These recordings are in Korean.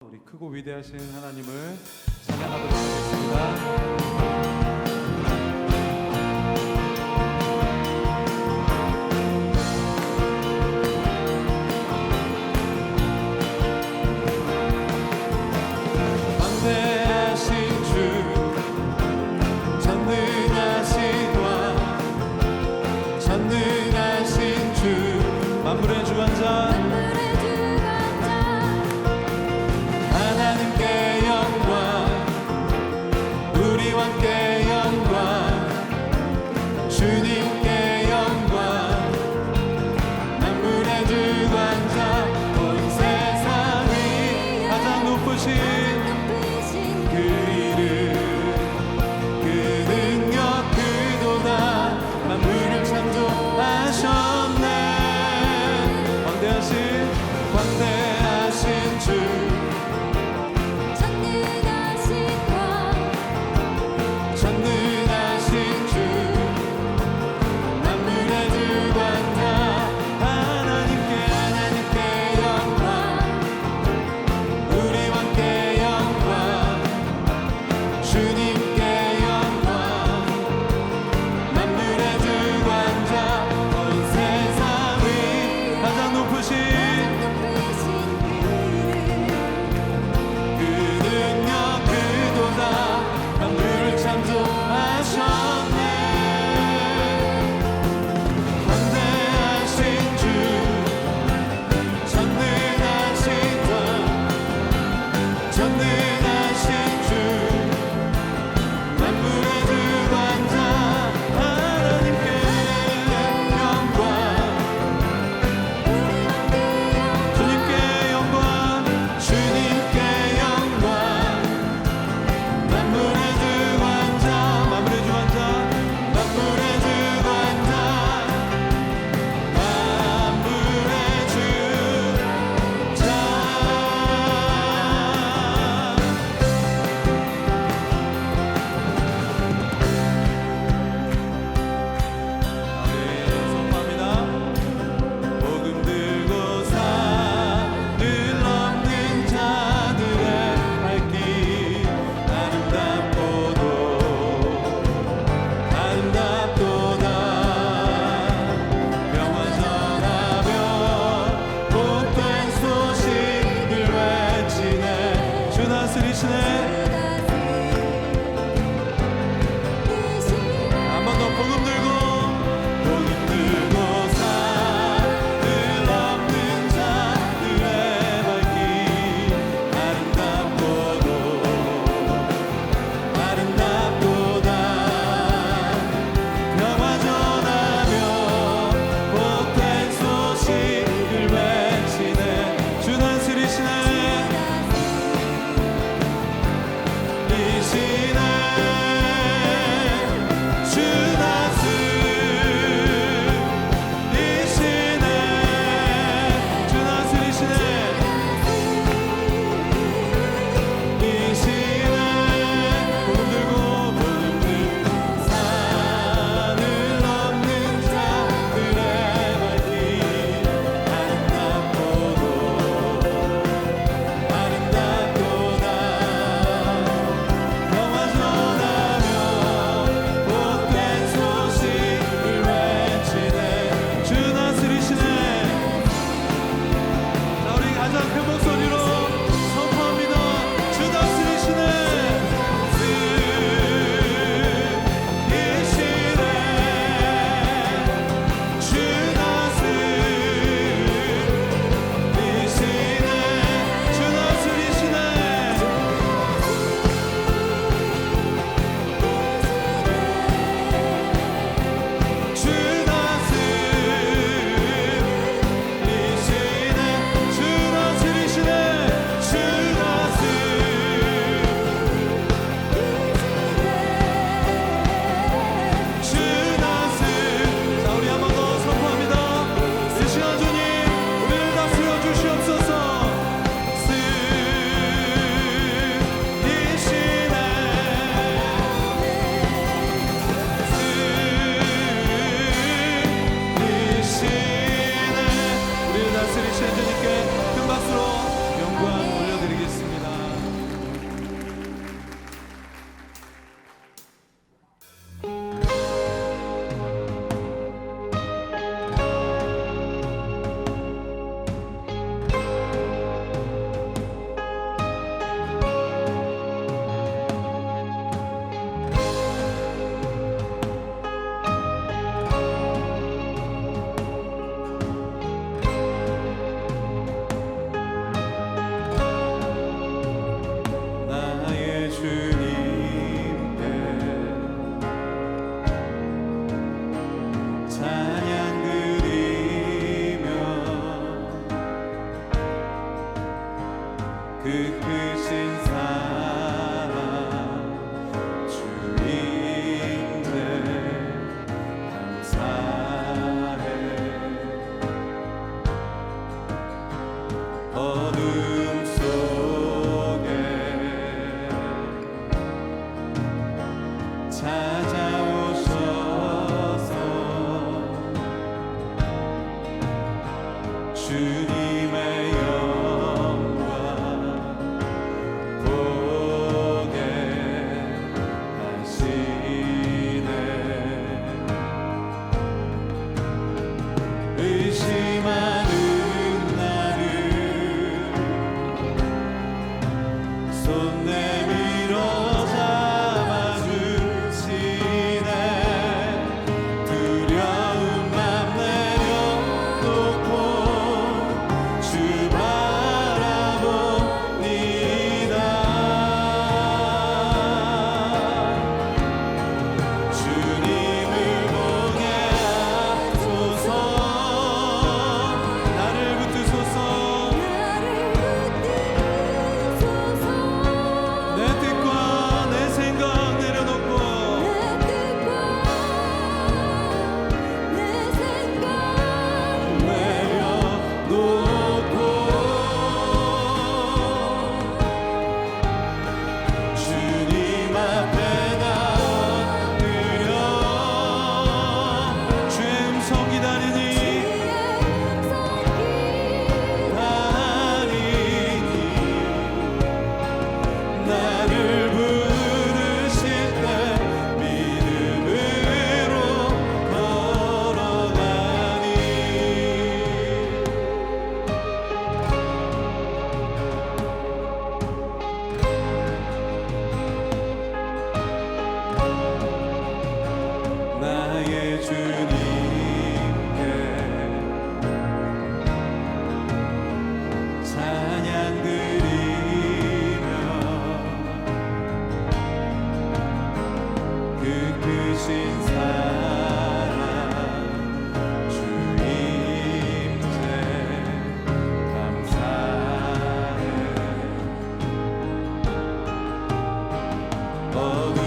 우리 크고 위대하신 하나님을 찬양하도록 하겠습니다. 만물의 주관자 하나님께 영광, 우리 왕께 영광, 주님께 영광. 만물의 주관자 온 세상 위 가장 높으신 그 이름, 그 능력 그도다. 만물을 창조하셨네. 광대하신 주, 전능하신 주, 만물의 주관자 하나님께 영광, 우리 왕께 영광, 주님께 영광. 만물의 주관자 온 세상 위 가장 높으신 크신 사랑 주님께 감사해. 어둠 속에 찾아오셔서 주님의 영광 보게 하시네. 의심하는 나를 손 내밀어 잡아주시네. 두려운 맘 내려놓고 주 바라봅니다. 주님을 보게 하소서. 나를 붙드소서. 내 뜻과 내 생각 내려놓고 주님 앞에 나아드려 주의 음성 기다리니 나를 부르실 때 믿음으로 걸어가니. 나의 주님께 찬양 드리며 그 크신 사랑 주님께 감사해. 어둠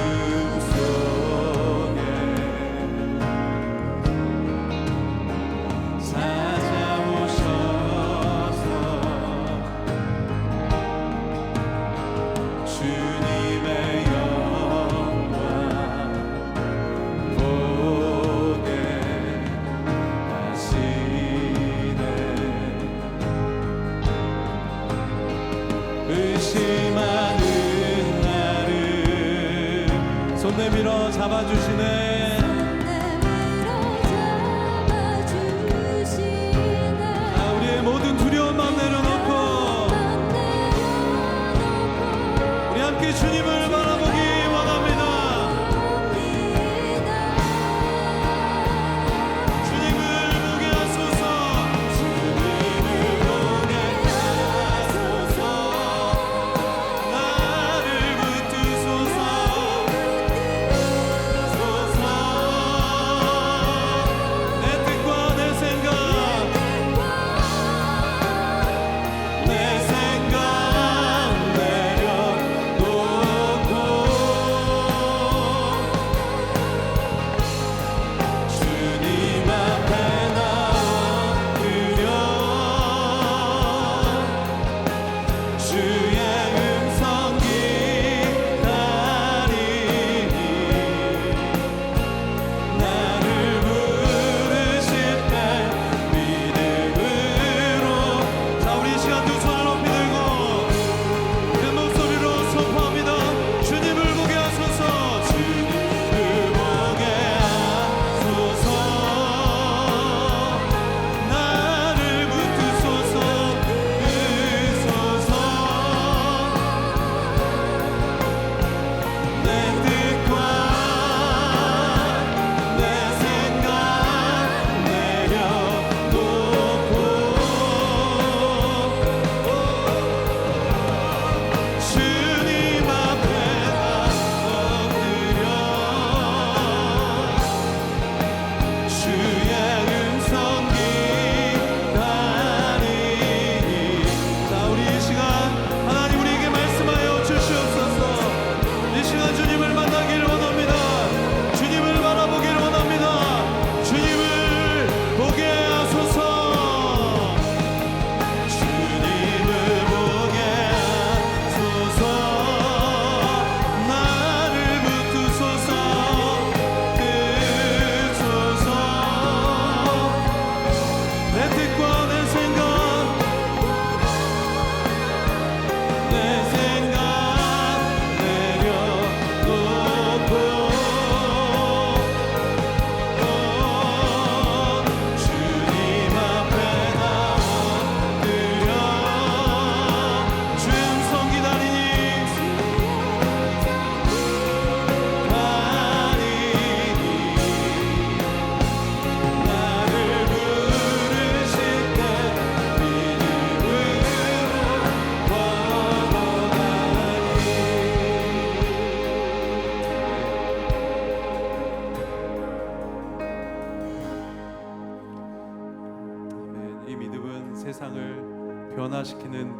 속에 찾아오셔서 주님의 영광 보게 하시네. 의심하는 나를 손 내밀어 잡아주시네. 자, 우리의 모든 두려운 마음 내려놓고 우리 함께 주님을 바라보기 원합니다. 주님을 보게 하소서. 주님을 보게 하소서. 나를 붙드소서. 내 뜻과 내 생각 내려놓고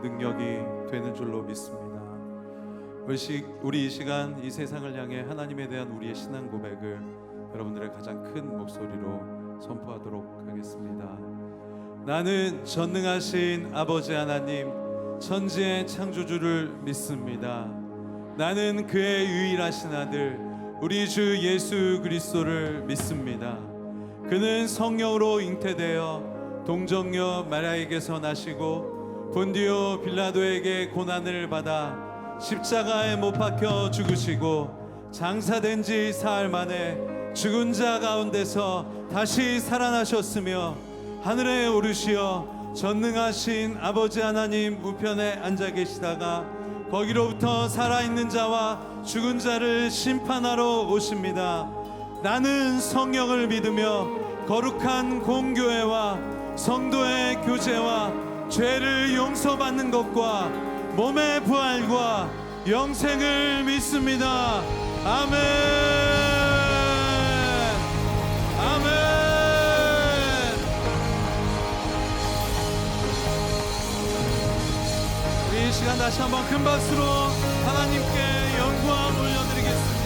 능력이 되는 줄로 믿습니다. 우리 이 시간 이 세상을 향해 하나님에 대한 우리의 신앙 고백을 여러분들의 가장 큰 목소리로 선포하도록 하겠습니다. 나는 전능하신 아버지 하나님, 천지의 창조주를 믿습니다. 나는 그의 유일하신 아들 우리 주 예수 그리스도를 믿습니다. 그는 성령으로 잉태되어 동정녀 마리아에게서 나시고 본디오 빌라도에게 고난을 받아 십자가에 못 박혀 죽으시고 장사된 지 사흘 만에 죽은 자 가운데서 다시 살아나셨으며 하늘에 오르시어 전능하신 아버지 하나님 우편에 앉아 계시다가 거기로부터 살아있는 자와 죽은 자를 심판하러 오십니다. 나는 성령을 믿으며 거룩한 공교회와 성도의 교제와 죄를 용서받는 것과 몸의 부활과 영생을 믿습니다. 아멘. 아멘. 우리 이 시간 다시 한번 큰 박수로 하나님께 영광 올려드리겠습니다.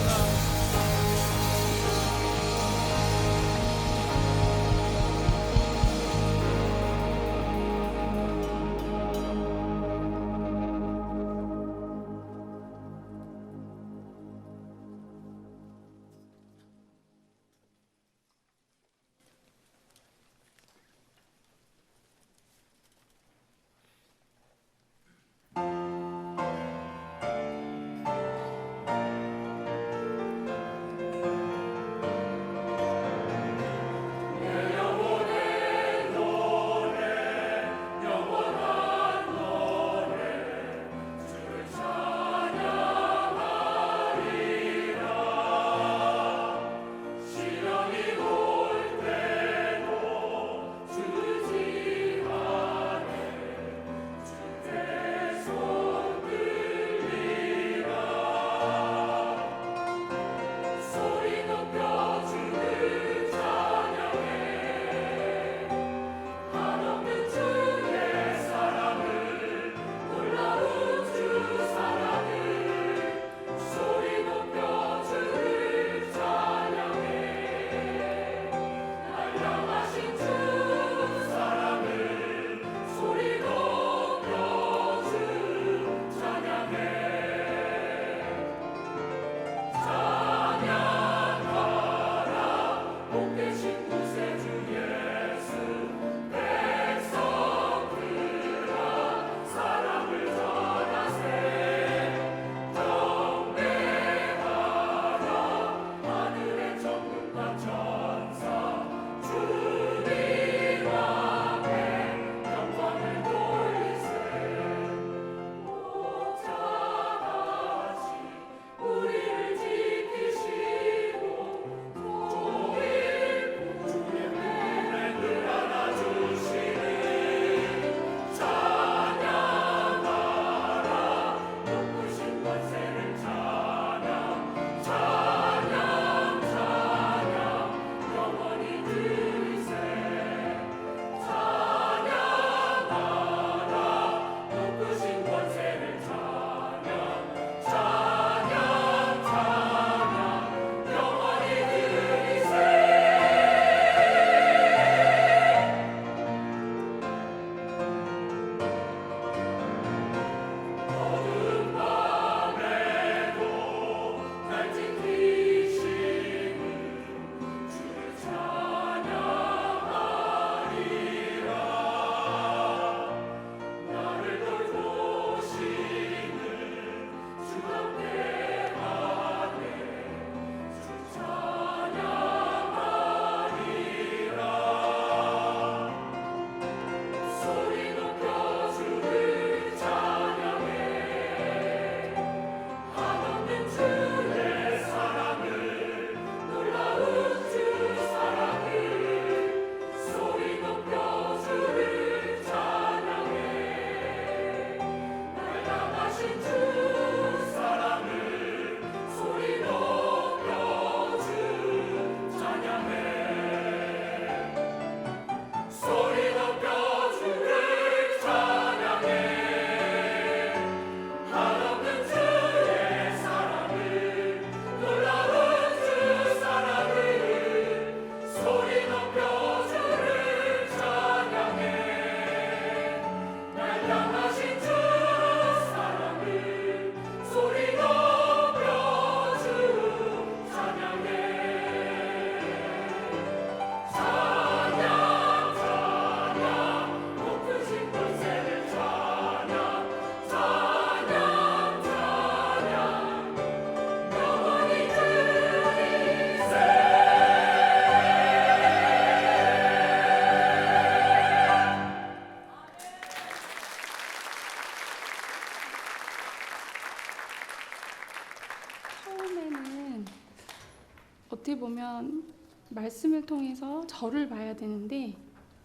어떻게 보면 말씀을 통해서 저를 봐야 되는데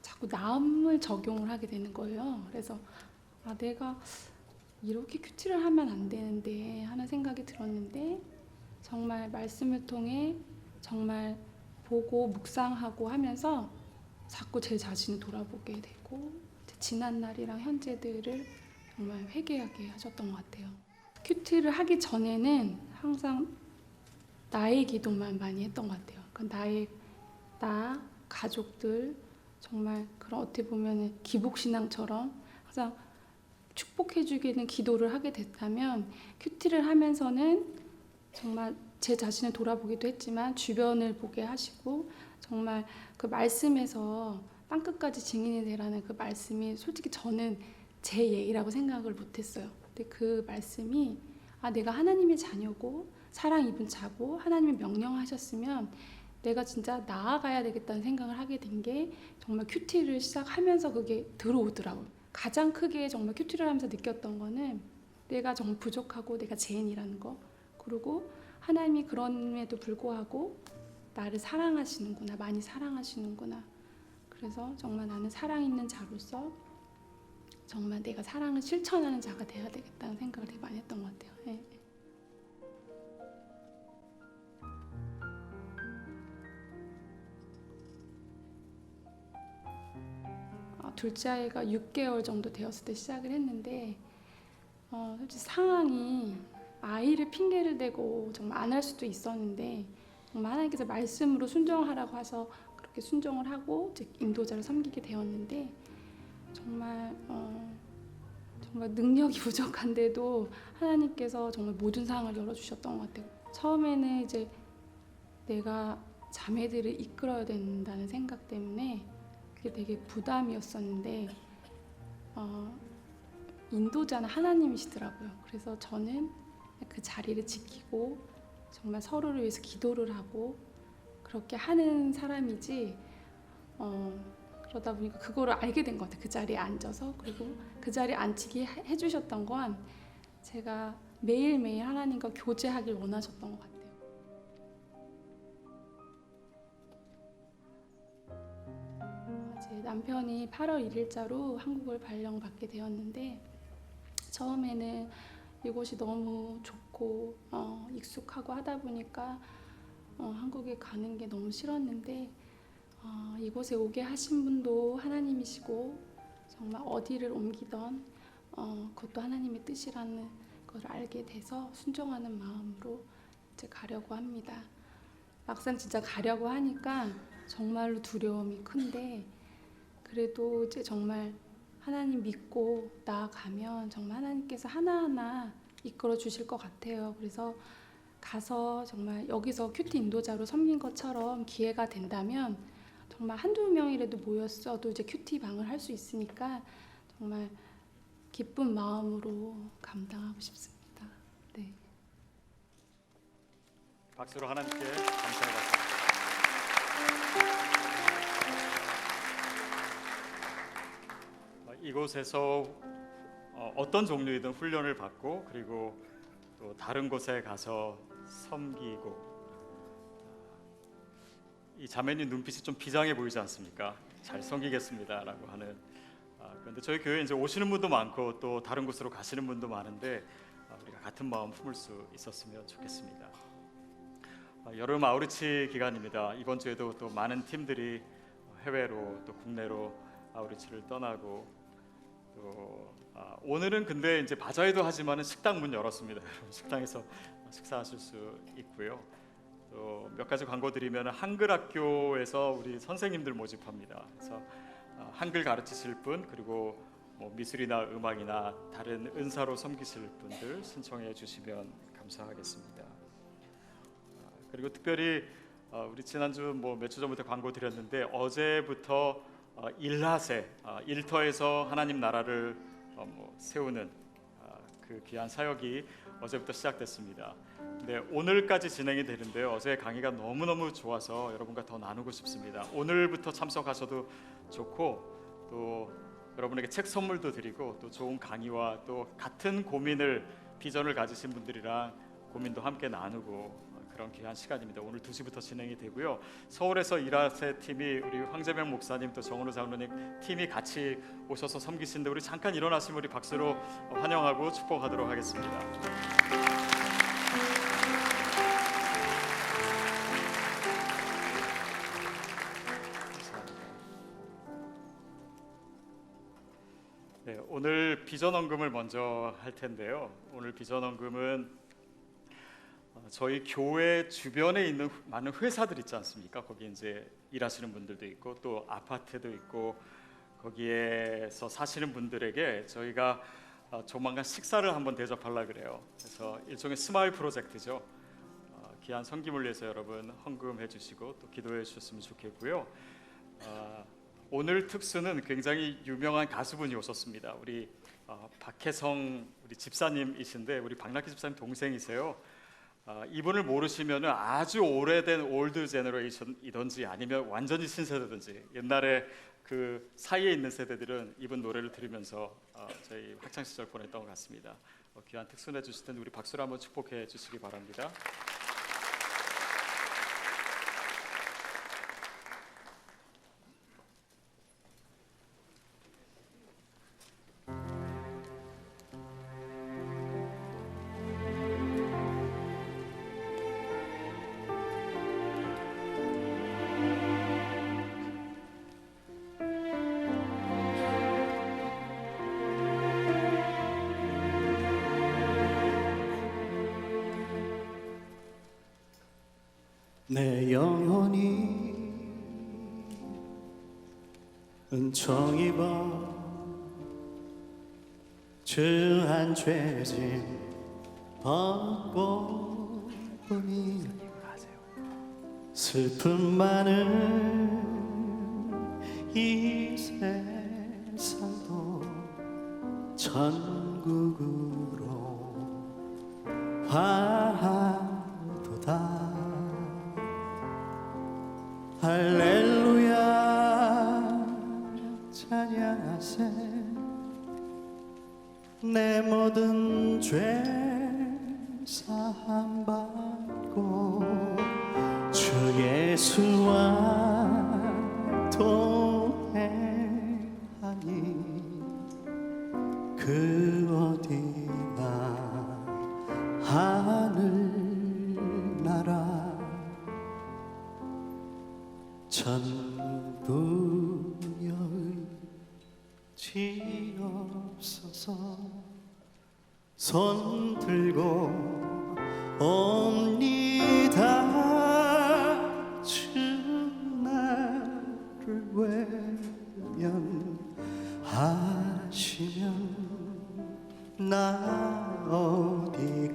자꾸 남을 적용을 하게 되는 거예요. 그래서 내가 이렇게 큐티를 하면 안 되는데 하는 생각이 들었는데, 정말 말씀을 통해 정말 보고 묵상하고 하면서 자꾸 제 자신을 돌아보게 되고 지난 날이랑 현재들을 정말 회개하게 하셨던 것 같아요. 큐티를 하기 전에는 항상 나의 기도만 많이 했던 것 같아요. 그러니까 나, 가족들, 정말 그런 어떻게 보면 기복신앙처럼 항상 축복해주기는 기도를 하게 됐다면, 큐티를 하면서는 정말 제 자신을 돌아보기도 했지만 주변을 보게 하시고, 정말 그 말씀에서 땅끝까지 증인이 되라는 그 말씀이 솔직히 저는 제 예의라고 생각을 못했어요. 근데 그 말씀이 내가 하나님의 자녀고 사랑 입은 자고 하나님이 명령하셨으면 내가 진짜 나아가야 되겠다는 생각을 하게 된 게 정말 큐티를 시작하면서 그게 들어오더라고요. 가장 크게 정말 큐티를 하면서 느꼈던 거는 내가 정말 부족하고 내가 죄인이라는 거, 그리고 하나님이 그럼에도 불구하고 나를 사랑하시는구나, 많이 사랑하시는구나. 그래서 정말 나는 사랑 있는 자로서 정말 내가 사랑을 실천하는 자가 돼야 되겠다는 생각을 되게 많이 했던 것 같아요. 네. 둘째 아이가 6개월 정도 되었을 때 시작을 했는데 솔직히 상황이 아이를 핑계를 대고 정말 안 할 수도 있었는데, 정말 하나님께서 말씀으로 순종하라고 해서 그렇게 순종을 하고 이제 인도자를 섬기게 되었는데, 정말 능력이 부족한데도 하나님께서 정말 모든 상황을 열어주셨던 것 같아요. 처음에는 이제 내가 자매들을 이끌어야 된다는 생각 때문에 그게 되게 부담이었었는데, 인도자는 하나님이시더라고요. 그래서 저는 그 자리를 지키고 정말 서로를 위해서 기도를 하고 그렇게 하는 사람이지, 그러다 보니까 그거를 알게 된 것 같아요. 그 자리에 앉아서. 그리고 그 자리에 앉히게 해주셨던 건 제가 매일매일 하나님과 교제하길 원하셨던 것 같아요. 제 남편이 8월 1일자로 한국을 발령받게 되었는데, 처음에는 이곳이 너무 좋고 익숙하고 하다 보니까 한국에 가는 게 너무 싫었는데, 이곳에 오게 하신 분도 하나님이시고 정말 어디를 옮기던 그것도 하나님의 뜻이라는 걸 알게 돼서 순종하는 마음으로 이제 가려고 합니다. 막상 진짜 가려고 하니까 정말로 두려움이 큰데, 그래도 이제 정말 하나님 믿고 나아가면 정말 하나님께서 하나하나 이끌어 주실 것 같아요. 그래서 가서 정말 여기서 큐티 인도자로 섬긴 것처럼 기회가 된다면 정말 한두 명이라도 모였어도 이제 큐티 방을 할 수 있으니까 정말 기쁜 마음으로 감당하고 싶습니다. 네. 박수로 하나님께 감사의 박수. 이곳에서 어떤 종류이든 훈련을 받고, 그리고 또 다른 곳에 가서 섬기고, 이 자매님 눈빛이 좀 비장해 보이지 않습니까? 잘 섬기겠습니다라고 하는. 그런데 저희 교회에 이제 오시는 분도 많고 또 다른 곳으로 가시는 분도 많은데, 우리가 같은 마음 품을 수 있었으면 좋겠습니다. 여름 아우리치 기간입니다. 이번 주에도 또 많은 팀들이 해외로 또 국내로 아우리치를 떠나고, 또 오늘은 근데 이제 바자회도 하지만은 식당 문 열었습니다. 식당에서 식사하실 수 있고요. 또 몇 가지 광고 드리면 한글 학교에서 우리 선생님들 모집합니다. 그래서 한글 가르치실 분, 그리고 뭐 미술이나 음악이나 다른 은사로 섬기실 분들 신청해 주시면 감사하겠습니다. 그리고 특별히 우리 지난주 뭐 몇 주 전부터 광고 드렸는데, 어제부터 일하세, 일터에서 하나님 나라를 세우는 그 귀한 사역이 어제부터 시작됐습니다. 네, 오늘까지 진행이 되는데요. 어제 강의가 너무너무 좋아서 여러분과 더 나누고 싶습니다. 오늘부터 참석하셔도 좋고, 또 여러분에게 책 선물도 드리고, 또 좋은 강의와 또 같은 고민을, 비전을 가지신 분들이랑 고민도 함께 나누고 그런 귀한 시간입니다. 오늘 2시부터 진행이 되고요. 서울에서 이라세 팀이 우리 황재명 목사님 또 정은우 장로님 팀이 같이 오셔서 섬기시는데 우리 잠깐 일어나시면 우리 박수로 환영하고 축복하도록 하겠습니다. 네, 오늘 비전 헌금을 먼저 할 텐데요. 오늘 비전 헌금은 저희 교회 주변에 있는 많은 회사들 있지 않습니까? 거기 이제 일하시는 분들도 있고 또 아파트도 있고 거기에서 사시는 분들에게 저희가 조만간 식사를 한번 대접하려고 그래요. 그래서 일종의 스마일 프로젝트죠. 귀한 선김을 위해서 여러분 헌금해 주시고 또 기도해 주셨으면 좋겠고요. 오늘 특수는 굉장히 유명한 가수분이 오셨습니다. 우리 박혜성 우리 집사님이신데 우리 박낙희 집사님 동생이세요. 이분을 모르시면 아주 오래된 올드 제너레이션이든지 아니면 완전히 신세대든지 옛날에 그 사이에 있는 세대들은 이분 노래를 들으면서 저희 학창 시절 보냈던 것 같습니다. 귀한 특수해 주실 텐데 우리 박수로 한번 축복해 주시기 바랍니다. 내 영혼이 은총 입어 주한 죄짐 벗고 보니 슬픔 많은 이 세상도 천국으로 화하도다. 할렐루야 찬양하세. 내 모든 죄 사함 받고 주 예수와 동행하니 그 어디나 하늘나라 천부여의 지옵소서. 손 들고 옵니다. 주 나를 외면하시면 나 어디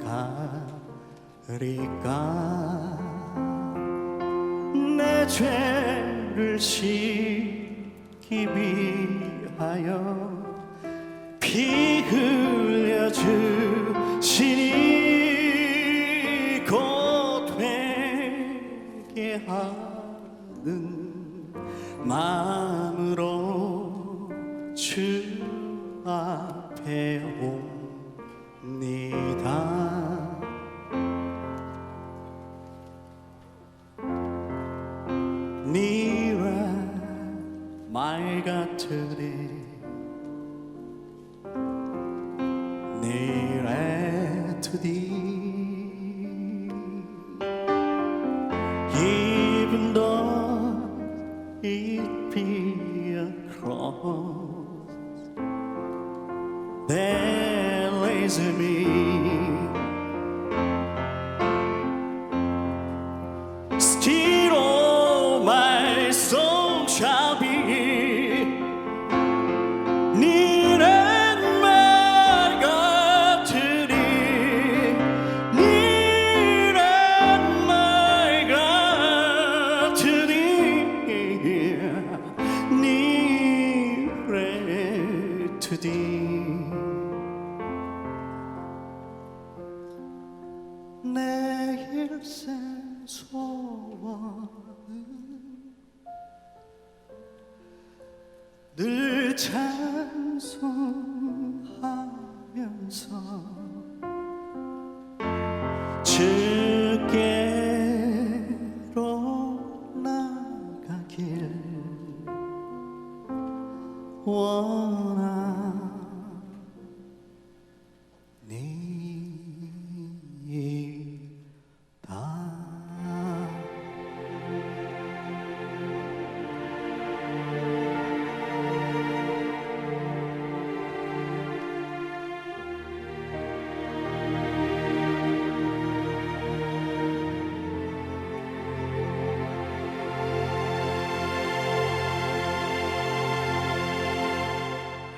가리까. 내 죄를 씻기 위하여 피 흘려 주시니 곧 회개 하는 마음으로 주 앞에 옵니다. 네라 말 같으리 near to thee, even though it be a cross that lays me. Still all my soul shall be near and my God to thee, near and my God to thee, near to thee. 내 일생 소원은 늘 찬송하면서 주께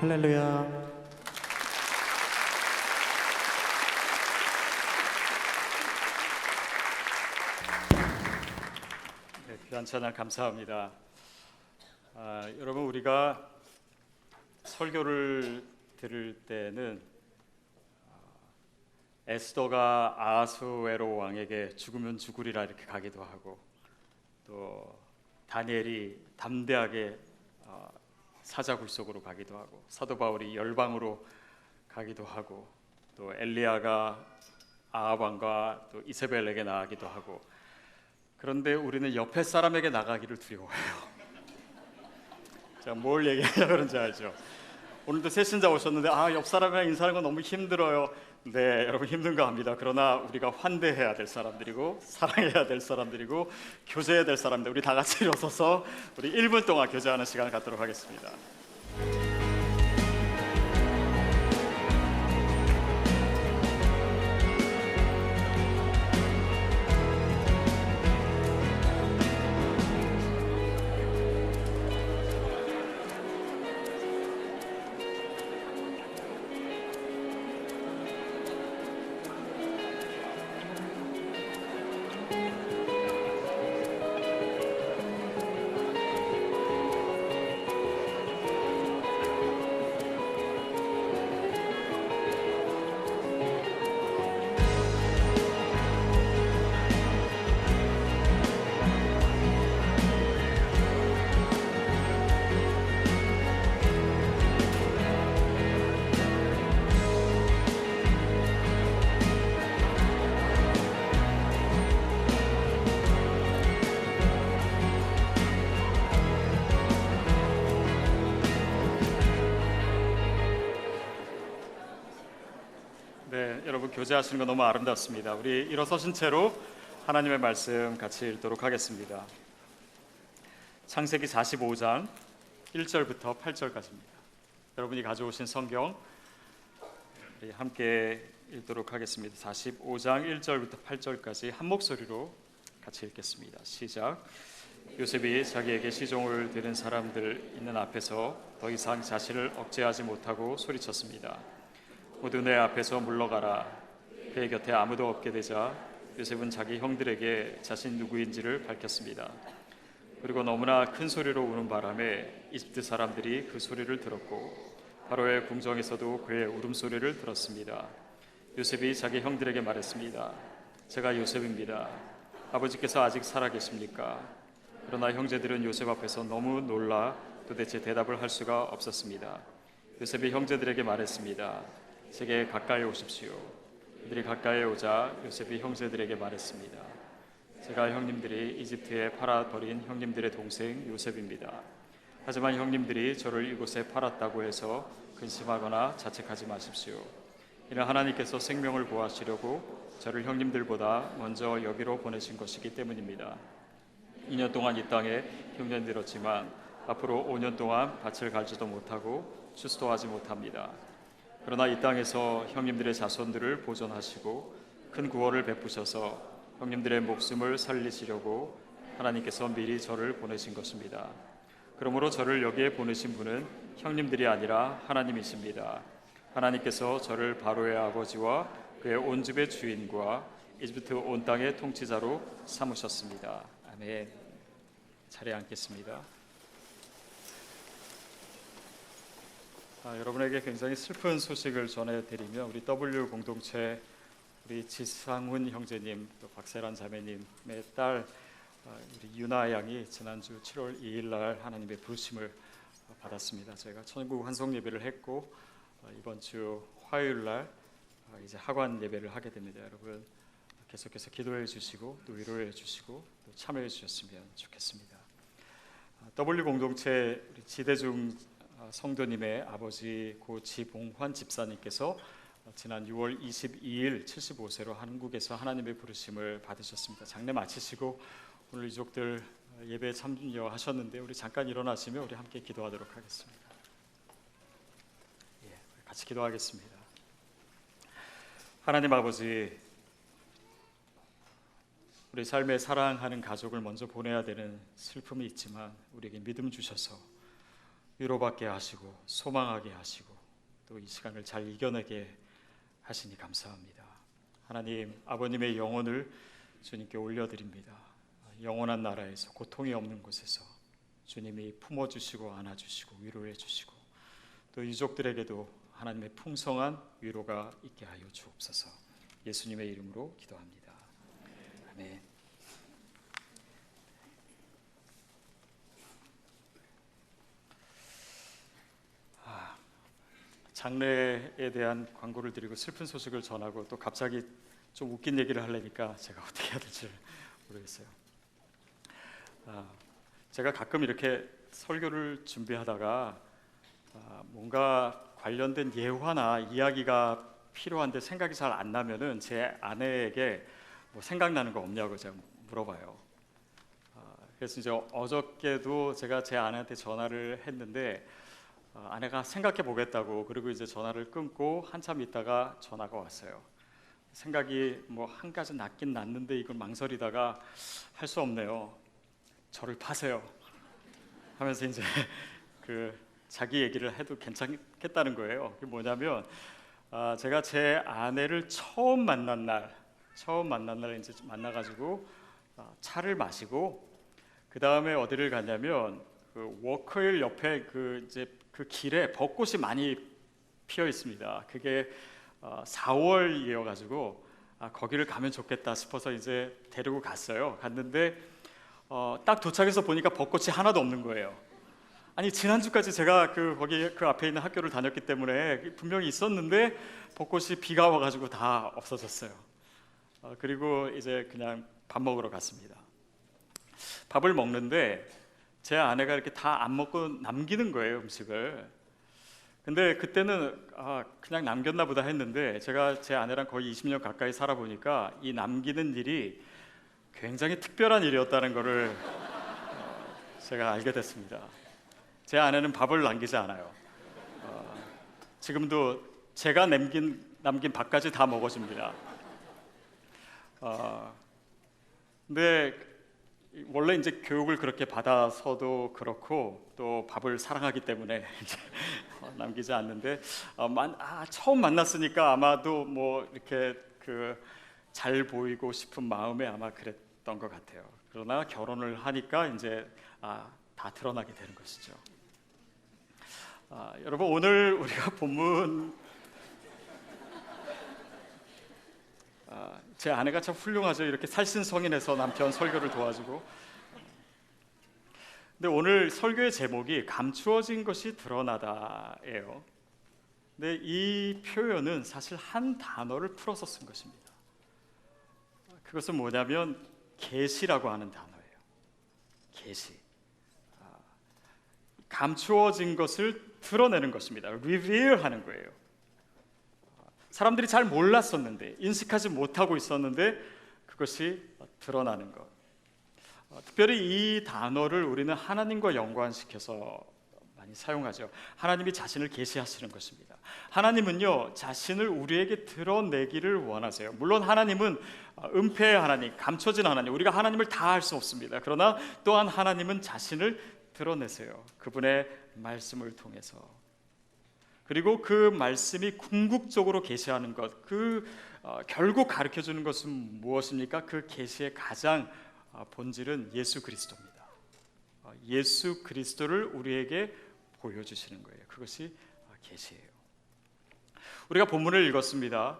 할렐루야. 네, 귀한 찬양 감사합니다. 여러분, 우리가 설교를 들을 때는 에스더가 아하수에로 왕에게 죽으면 죽으리라 이렇게 가기도 하고, 또 다니엘이 담대하게 사자굴 속으로 가기도 하고, 사도 바울이 열방으로 가기도 하고, 또 엘리야가 아합 왕과 또 이세벨에게 나가기도 하고, 그런데 우리는 옆에 사람에게 나가기를 두려워해요. 자, 뭘 얘기하려고 그런지 알죠? 오늘도 새신자 오셨는데 옆 사람이랑 인사하는 건 너무 힘들어요. 네, 여러분 힘든 거 압니다. 그러나 우리가 환대해야 될 사람들이고 사랑해야 될 사람들이고 교제해야 될 사람들, 우리 다 같이 일어서서 우리 1분 동안 교제하는 시간을 갖도록 하겠습니다. 네, 여러분 교제하시는 거 너무 아름답습니다. 우리 일어서신 채로 하나님의 말씀 같이 읽도록 하겠습니다. 창세기 45장 1절부터 8절까지입니다. 여러분이 가져오신 성경 우리 함께 읽도록 하겠습니다. 45장 1절부터 8절까지 한 목소리로 같이 읽겠습니다. 시작. 요셉이 자기에게 시종을 드는 사람들 있는 앞에서 더 이상 자신을 억제하지 못하고 소리쳤습니다. 모두 내 앞에서 물러가라. 그의 곁에 아무도 없게 되자 요셉은 자기 형들에게 자신 누구인지를 밝혔습니다. 그리고 너무나 큰 소리로 우는 바람에 이집트 사람들이 그 소리를 들었고 바로의 궁정에서도 그의 울음소리를 들었습니다. 요셉이 자기 형들에게 말했습니다. 제가 요셉입니다. 아버지께서 아직 살아계십니까? 그러나 형제들은 요셉 앞에서 너무 놀라 도대체 대답을 할 수가 없었습니다. 요셉이 형제들에게 말했습니다. 제게 가까이 오십시오. 그들이 가까이 오자 요셉이 형제들에게 말했습니다. 제가 형님들이 이집트에 팔아버린 형님들의 동생 요셉입니다. 하지만 형님들이 저를 이곳에 팔았다고 해서 근심하거나 자책하지 마십시오. 이는 하나님께서 생명을 구하시려고 저를 형님들보다 먼저 여기로 보내신 것이기 때문입니다. 2년 동안 이 땅에 흉년 들었지만 앞으로 5년 동안 밭을 갈지도 못하고 추수도 하지 못합니다. 그러나 이 땅에서 형님들의 자손들을 보존하시고 큰 구원을 베푸셔서 형님들의 목숨을 살리시려고 하나님께서 미리 저를 보내신 것입니다. 그러므로 저를 여기에 보내신 분은 형님들이 아니라 하나님이십니다. 하나님께서 저를 바로의 아버지와 그의 온 집의 주인과 이집트 온 땅의 통치자로 삼으셨습니다. 아멘. 자리에 앉겠습니다. 여러분에게 굉장히 슬픈 소식을 전해드리며 우리 W 공동체 우리 지상훈 형제님 또 박세란 자매님의 딸 우리 유나 양이 지난주 7월 2일 날 하나님의 부르심을 받았습니다. 저희가 천국 환송 예배를 했고 이번 주 화요일 날 이제 학원 예배를 하게 됩니다. 여러분 계속해서 기도해 주시고 또 위로해 주시고 또 참여해 주셨으면 좋겠습니다. W 공동체 우리 지대중 성도님의 아버지 고 지봉환 집사님께서 지난 6월 22일 75세로 한국에서 하나님의 부르심을 받으셨습니다. 장례 마치시고 오늘 유족들 예배에 참여하셨는데 우리 잠깐 일어나시면 우리 함께 기도하도록 하겠습니다. 같이 기도하겠습니다. 하나님 아버지, 우리 삶에 사랑하는 가족을 먼저 보내야 되는 슬픔이 있지만 우리에게 믿음 주셔서 위로받게 하시고 소망하게 하시고 또 이 시간을 잘 이겨내게 하시니 감사합니다. 하나님, 아버님의 영혼을 주님께 올려드립니다. 영원한 나라에서, 고통이 없는 곳에서 주님이 품어주시고 안아주시고 위로해 주시고 또 유족들에게도 하나님의 풍성한 위로가 있게 하여 주옵소서. 예수님의 이름으로 기도합니다. 아멘. 장례에 대한 광고를 드리고 슬픈 소식을 전하고 또 갑자기 좀 웃긴 얘기를 하려니까 제가 어떻게 해야 될지 모르겠어요. 제가 가끔 이렇게 설교를 준비하다가 뭔가 관련된 예화나 이야기가 필요한데 생각이 잘 안 나면은 제 아내에게 뭐 생각나는 거 없냐고 제가 물어봐요. 그래서 이제 어저께도 제가 제 아내한테 전화를 했는데 아내가 생각해 보겠다고, 그리고 이제 전화를 끊고 한참 있다가 전화가 왔어요. 생각이 뭐 한 가지 났긴 났는데 이걸 망설이다가 할 수 없네요. 저를 파세요 하면서 이제 그 자기 얘기를 해도 괜찮겠다는 거예요. 그게 뭐냐면 제가 제 아내를 처음 만난 날 이제 만나가지고 차를 마시고 그 다음에 어디를 갔냐면 그 워커힐 옆에 그 길에 벚꽃이 많이 피어 있습니다. 그게 4월이어가지고 거기를 가면 좋겠다 싶어서 이제 데리고 갔는데 딱 도착해서 보니까 벚꽃이 하나도 없는 거예요. 아니, 지난주까지 제가 거기 그 앞에 있는 학교를 다녔기 때문에 분명히 있었는데 벚꽃이 비가 와가지고 다 없어졌어요. 그리고 이제 그냥 밥 먹으러 갔습니다. 밥을 먹는데 제 아내가 이렇게 다 안 먹고 남기는 거예요, 음식을. 근데 그때는 그냥 남겼나 보다 했는데 제가 제 아내랑 거의 20년 가까이 살아보니까 이 남기는 일이 굉장히 특별한 일이었다는 것을 제가 알게 됐습니다. 제 아내는 밥을 남기지 않아요. 지금도 제가 남긴 밥까지 다 먹어줍니다. 근데 원래 이제 교육을 그렇게 받아서도 그렇고 또 밥을 사랑하기 때문에 이제 남기지 않는데 처음 만났으니까 아마도 뭐 이렇게 잘 보이고 싶은 마음에 아마 그랬던 것 같아요. 그러나 결혼을 하니까 이제 다 드러나게 되는 것이죠. 여러분, 오늘 우리가 본문 제 아내가 참 훌륭하죠. 이렇게 살신성인해서 남편 설교를 도와주고. 근데 오늘 설교의 제목이 감추어진 것이 드러나다예요. 근데 이 표현은 사실 한 단어를 풀어서 쓴 것입니다. 그것은 뭐냐면 계시라고 하는 단어예요. 계시. 감추어진 것을 드러내는 것입니다. reveal 하는 거예요. 사람들이 잘 몰랐었는데, 인식하지 못하고 있었는데 그것이 드러나는 것. 특별히 이 단어를 우리는 하나님과 연관시켜서 많이 사용하죠. 하나님이 자신을 계시하시는 것입니다. 하나님은요, 자신을 우리에게 드러내기를 원하세요. 물론 하나님은 은폐의 하나님, 감춰진 하나님, 우리가 하나님을 다 알 수 없습니다. 그러나 또한 하나님은 자신을 드러내세요. 그분의 말씀을 통해서. 그리고 그 말씀이 궁극적으로 계시하는 것, 결국 가르쳐주는 것은 무엇입니까? 그 계시의 가장 본질은 예수 그리스도입니다. 예수 그리스도를 우리에게 보여주시는 거예요. 그것이 계시예요. 우리가 본문을 읽었습니다.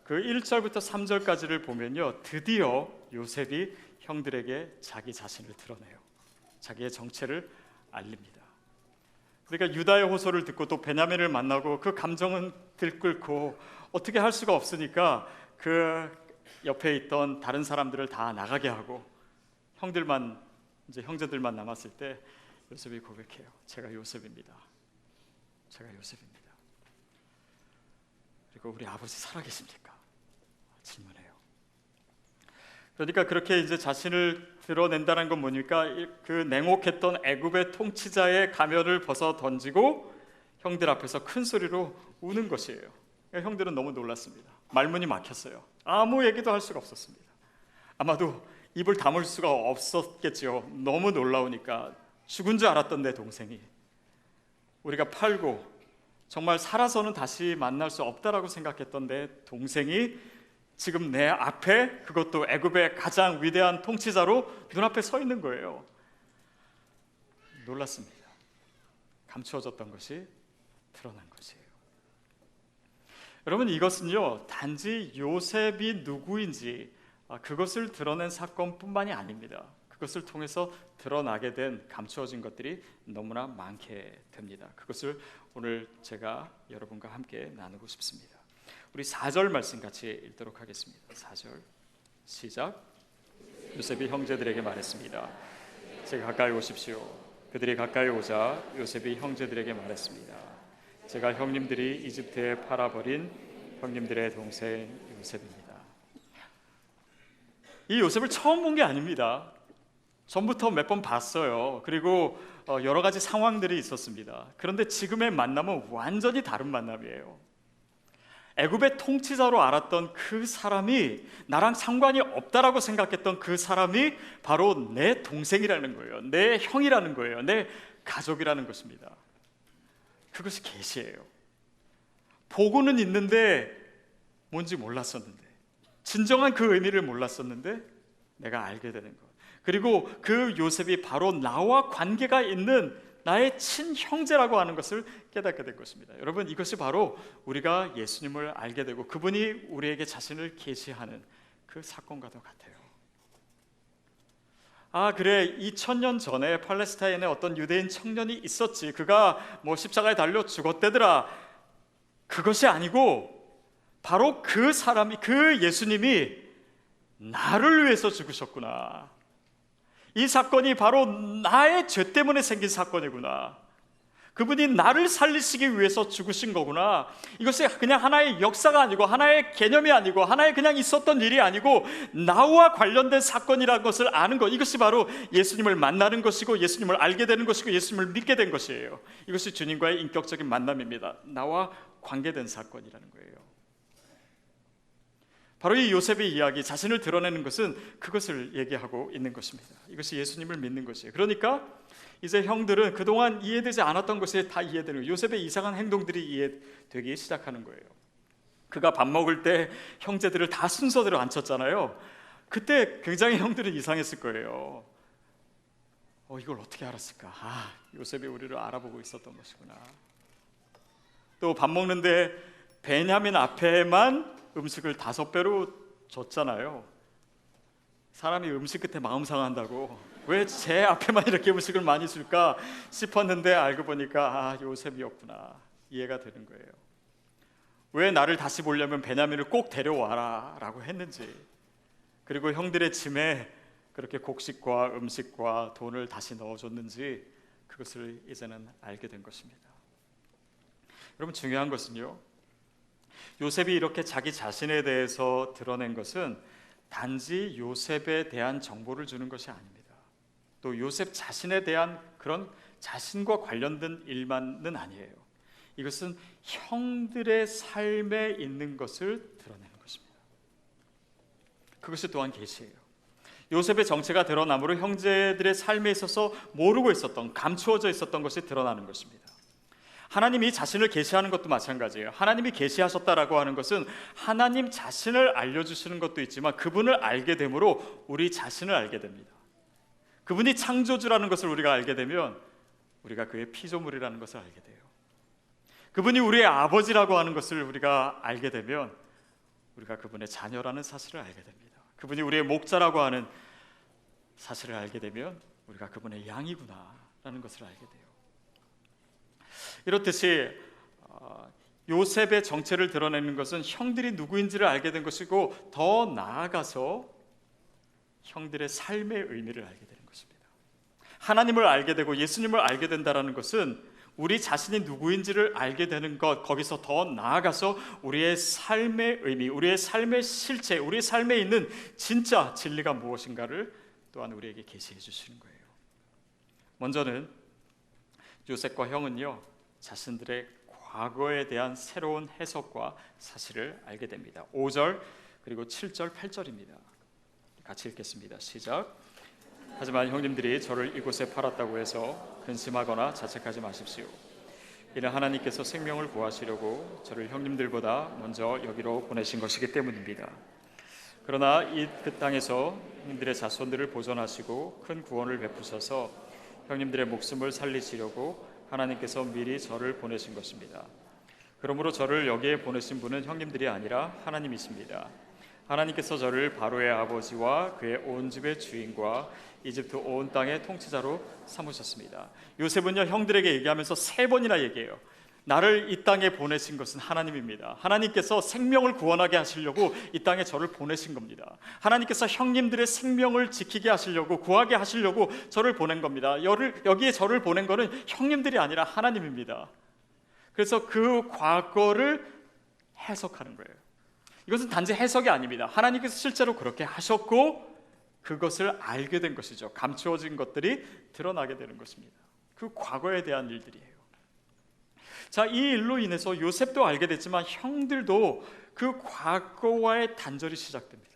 그 1절부터 3절까지를 보면요, 드디어 요셉이 형들에게 자기 자신을 드러내요. 자기의 정체를 알립니다. 그러니까 유다의 호소를 듣고 또 베냐민을 만나고 그 감정은 들끓고 어떻게 할 수가 없으니까 그 옆에 있던 다른 사람들을 다 나가게 하고 형제들만 남았을 때 요셉이 고백해요. 제가 요셉입니다. 제가 요셉입니다. 그리고 우리 아버지 살아계십니까? 질문해요. 그러니까 그렇게 이제 자신을 드러낸다는 건 뭡니까? 그 냉혹했던 애굽의 통치자의 가면을 벗어 던지고 형들 앞에서 큰 소리로 우는 것이에요. 그러니까 형들은 너무 놀랐습니다. 말문이 막혔어요. 아무 얘기도 할 수가 없었습니다. 아마도 입을 다물 수가 없었겠죠. 너무 놀라우니까. 죽은 줄 알았던 내 동생이. 우리가 팔고 정말 살아서는 다시 만날 수 없다라고 생각했던 내 동생이 지금 내 앞에, 그것도 애굽의 가장 위대한 통치자로 눈앞에 서 있는 거예요. 놀랐습니다. 감추어졌던 것이 드러난 것이에요. 여러분, 이것은요 단지 요셉이 누구인지 그것을 드러낸 사건뿐만이 아닙니다. 그것을 통해서 드러나게 된 감추어진 것들이 너무나 많게 됩니다. 그것을 오늘 제가 여러분과 함께 나누고 싶습니다. 우리 4절 말씀 같이 읽도록 하겠습니다. 4절 시작. 요셉이 형제들에게 말했습니다. 제가 가까이 오십시오. 그들이 가까이 오자 요셉이 형제들에게 말했습니다. 제가 형님들이 이집트에 팔아버린 형님들의 동생 요셉입니다. 이 요셉을 처음 본 게 아닙니다. 전부터 몇 번 봤어요. 그리고 여러 가지 상황들이 있었습니다. 그런데 지금의 만남은 완전히 다른 만남이에요. 애굽의 통치자로 알았던 그 사람이, 나랑 상관이 없다라고 생각했던 그 사람이 바로 내 동생이라는 거예요. 내 형이라는 거예요. 내 가족이라는 것입니다. 그것이 계시예요. 보고는 있는데 뭔지 몰랐었는데, 진정한 그 의미를 몰랐었는데 내가 알게 되는 것. 그리고 그 요셉이 바로 나와 관계가 있는 나의 친형제라고 하는 것을 깨닫게 된 것입니다. 여러분, 이것이 바로 우리가 예수님을 알게 되고 그분이 우리에게 자신을 계시하는 그 사건과도 같아요. 그래, 2000년 전에 팔레스타인에 어떤 유대인 청년이 있었지, 그가 뭐 십자가에 달려 죽었대더라. 그것이 아니고 바로 그 사람이, 그 예수님이 나를 위해서 죽으셨구나. 이 사건이 바로 나의 죄 때문에 생긴 사건이구나. 그분이 나를 살리시기 위해서 죽으신 거구나. 이것이 그냥 하나의 역사가 아니고, 하나의 개념이 아니고, 하나의 그냥 있었던 일이 아니고 나와 관련된 사건이라는 것을 아는 것, 이것이 바로 예수님을 만나는 것이고 예수님을 알게 되는 것이고 예수님을 믿게 된 것이에요. 이것이 주님과의 인격적인 만남입니다. 나와 관계된 사건이라는 거예요. 바로 이 요셉의 이야기, 자신을 드러내는 것은 그것을 얘기하고 있는 것입니다. 이것이 예수님을 믿는 것이에요. 그러니까 이제 형들은 그동안 이해되지 않았던 것이 다 이해되는 거예요. 요셉의 이상한 행동들이 이해되기 시작하는 거예요. 그가 밥 먹을 때 형제들을 다 순서대로 앉혔잖아요. 그때 굉장히 형들은 이상했을 거예요. 이걸 어떻게 알았을까? 요셉이 우리를 알아보고 있었던 것이구나. 또 밥 먹는데 베냐민 앞에만 음식을 5배로 줬잖아요. 사람이 음식 끝에 마음 상한다고 왜 제 앞에만 이렇게 음식을 많이 줄까 싶었는데 알고 보니까 요셉이었구나. 이해가 되는 거예요. 왜 나를 다시 보려면 베냐민을 꼭 데려와라 라고 했는지, 그리고 형들의 짐에 그렇게 곡식과 음식과 돈을 다시 넣어줬는지, 그것을 이제는 알게 된 것입니다. 여러분, 중요한 것은요, 요셉이 이렇게 자기 자신에 대해서 드러낸 것은 단지 요셉에 대한 정보를 주는 것이 아닙니다. 또 요셉 자신에 대한 그런 자신과 관련된 일만은 아니에요. 이것은 형들의 삶에 있는 것을 드러내는 것입니다. 그것이 또한 계시예요. 요셉의 정체가 드러남으로 형제들의 삶에 있어서 모르고 있었던, 감추어져 있었던 것이 드러나는 것입니다. 하나님이 자신을 계시하는 것도 마찬가지예요. 하나님이 계시하셨다라고 하는 것은 하나님 자신을 알려주시는 것도 있지만 그분을 알게 됨으로 우리 자신을 알게 됩니다. 그분이 창조주라는 것을 우리가 알게 되면 우리가 그의 피조물이라는 것을 알게 돼요. 그분이 우리의 아버지라고 하는 것을 우리가 알게 되면 우리가 그분의 자녀라는 사실을 알게 됩니다. 그분이 우리의 목자라고 하는 사실을 알게 되면 우리가 그분의 양이구나라는 것을 알게 돼요. 이렇듯이 요셉의 정체를 드러내는 것은 형들이 누구인지를 알게 된 것이고, 더 나아가서 형들의 삶의 의미를 알게 되는 것입니다. 하나님을 알게 되고 예수님을 알게 된다는 것은 우리 자신이 누구인지를 알게 되는 것, 거기서 더 나아가서 우리의 삶의 의미, 우리의 삶의 실체, 우리의 삶에 있는 진짜 진리가 무엇인가를 또한 우리에게 계시해 주시는 거예요. 먼저는 요셉과 형은요, 자신들의 과거에 대한 새로운 해석과 사실을 알게 됩니다. 5절 그리고 7절 8절입니다. 같이 읽겠습니다. 시작. 하지만 형님들이 저를 이곳에 팔았다고 해서 근심하거나 자책하지 마십시오. 이는 하나님께서 생명을 구하시려고 저를 형님들보다 먼저 여기로 보내신 것이기 때문입니다. 그러나 그 땅에서 형님들의 자손들을 보존하시고 큰 구원을 베푸셔서 형님들의 목숨을 살리시려고 하나님께서 미리 저를 보내신 것입니다. 그러므로 저를 여기에 보내신 분은 형님들이 아니라 하나님이십니다. 하나님께서 저를 바로의 아버지와 그의 온 집의 주인과 이집트 온 땅의 통치자로 삼으셨습니다. 요셉은요, 형들에게 얘기하면서 3번이나 얘기해요. 나를 이 땅에 보내신 것은 하나님입니다. 하나님께서 생명을 구원하게 하시려고 이 땅에 저를 보내신 겁니다. 하나님께서 형님들의 생명을 지키게 하시려고, 구하게 하시려고 저를 보낸 겁니다. 여기에 저를 보낸 것은 형님들이 아니라 하나님입니다. 그래서 그 과거를 해석하는 거예요. 이것은 단지 해석이 아닙니다. 하나님께서 실제로 그렇게 하셨고 그것을 알게 된 것이죠. 감추어진 것들이 드러나게 되는 것입니다. 그 과거에 대한 일들이에요. 자, 이 일로 인해서 요셉도 알게 됐지만 형들도 그 과거와의 단절이 시작됩니다.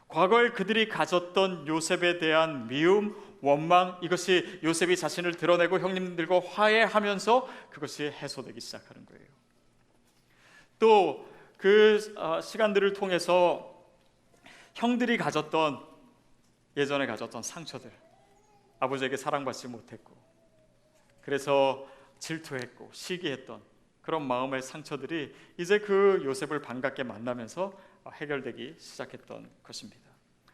과거에 그들이 가졌던 요셉에 대한 미움, 원망, 이것이 요셉이 자신을 드러내고 형님들과 화해하면서 그것이 해소되기 시작하는 거예요. 또 그 시간들을 통해서 형들이 가졌던, 예전에 가졌던 상처들, 아버지에게 사랑받지 못했고 그래서 질투했고 시기했던 그런 마음의 상처들이 이제 그 요셉을 반갑게 만나면서 해결되기 시작했던 것입니다.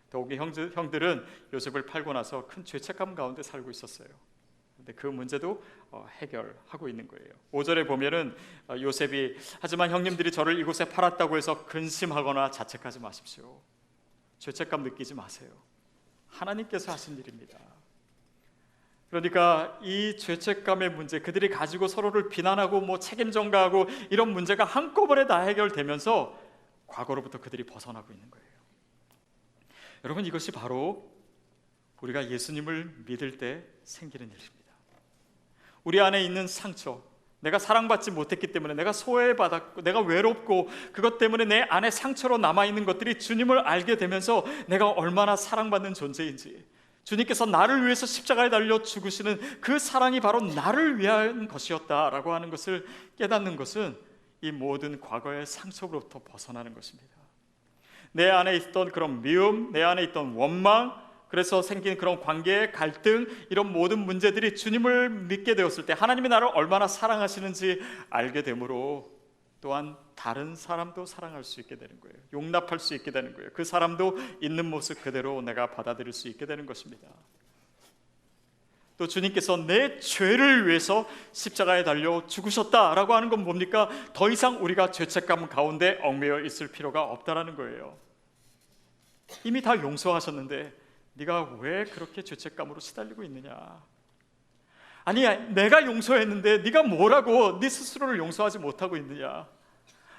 더욱이 형들은 요셉을 팔고 나서 큰 죄책감 가운데 살고 있었어요. 근데 그 문제도 해결하고 있는 거예요. 5절에 보면은 요셉이 하지만 형님들이 저를 이곳에 팔았다고 해서 근심하거나 자책하지 마십시오. 죄책감 느끼지 마세요. 하나님께서 하신 일입니다. 그러니까 이 죄책감의 문제, 그들이 가지고 서로를 비난하고 책임 전가하고 이런 문제가 한꺼번에 다 해결되면서 과거로부터 그들이 벗어나고 있는 거예요. 여러분, 이것이 바로 우리가 예수님을 믿을 때 생기는 일입니다. 우리 안에 있는 상처, 내가 사랑받지 못했기 때문에, 내가 소외받았고 내가 외롭고 그것 때문에 내 안에 상처로 남아있는 것들이 주님을 알게 되면서 내가 얼마나 사랑받는 존재인지, 주님께서 나를 위해서 십자가에 달려 죽으시는 그 사랑이 바로 나를 위한 것이었다라고 하는 것을 깨닫는 것은 이 모든 과거의 상처로부터 벗어나는 것입니다. 내 안에 있던 그런 미움, 내 안에 있던 원망, 그래서 생긴 그런 관계의 갈등, 이런 모든 문제들이 주님을 믿게 되었을 때 하나님이 나를 얼마나 사랑하시는지 알게 되므로 또한 다른 사람도 사랑할 수 있게 되는 거예요. 용납할 수 있게 되는 거예요. 그 사람도 있는 모습 그대로 내가 받아들일 수 있게 되는 것입니다. 또 주님께서 내 죄를 위해서 십자가에 달려 죽으셨다라고 하는 건 뭡니까? 더 이상 우리가 죄책감 가운데 얽매여 있을 필요가 없다라는 거예요. 이미 다 용서하셨는데 네가 왜 그렇게 죄책감으로 시달리고 있느냐? 아니, 내가 용서했는데 네가 뭐라고 네 스스로를 용서하지 못하고 있느냐?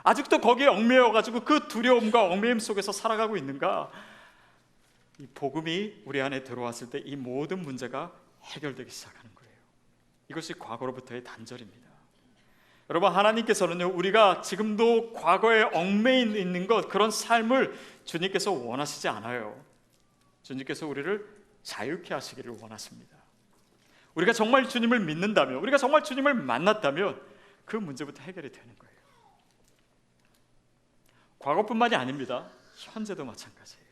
아직도 거기에 얽매여가지고 그 두려움과 얽매임 속에서 살아가고 있는가? 이 복음이 우리 안에 들어왔을 때 이 모든 문제가 해결되기 시작하는 거예요. 이것이 과거로부터의 단절입니다. 여러분, 하나님께서는요, 우리가 지금도 과거에 얽매여 있는 것, 그런 삶을 주님께서 원하시지 않아요. 주님께서 우리를 자유케 하시기를 원하십니다. 우리가 정말 주님을 믿는다면, 우리가 정말 주님을 만났다면 그 문제부터 해결이 되는 거예요. 과거뿐만이 아닙니다. 현재도 마찬가지예요.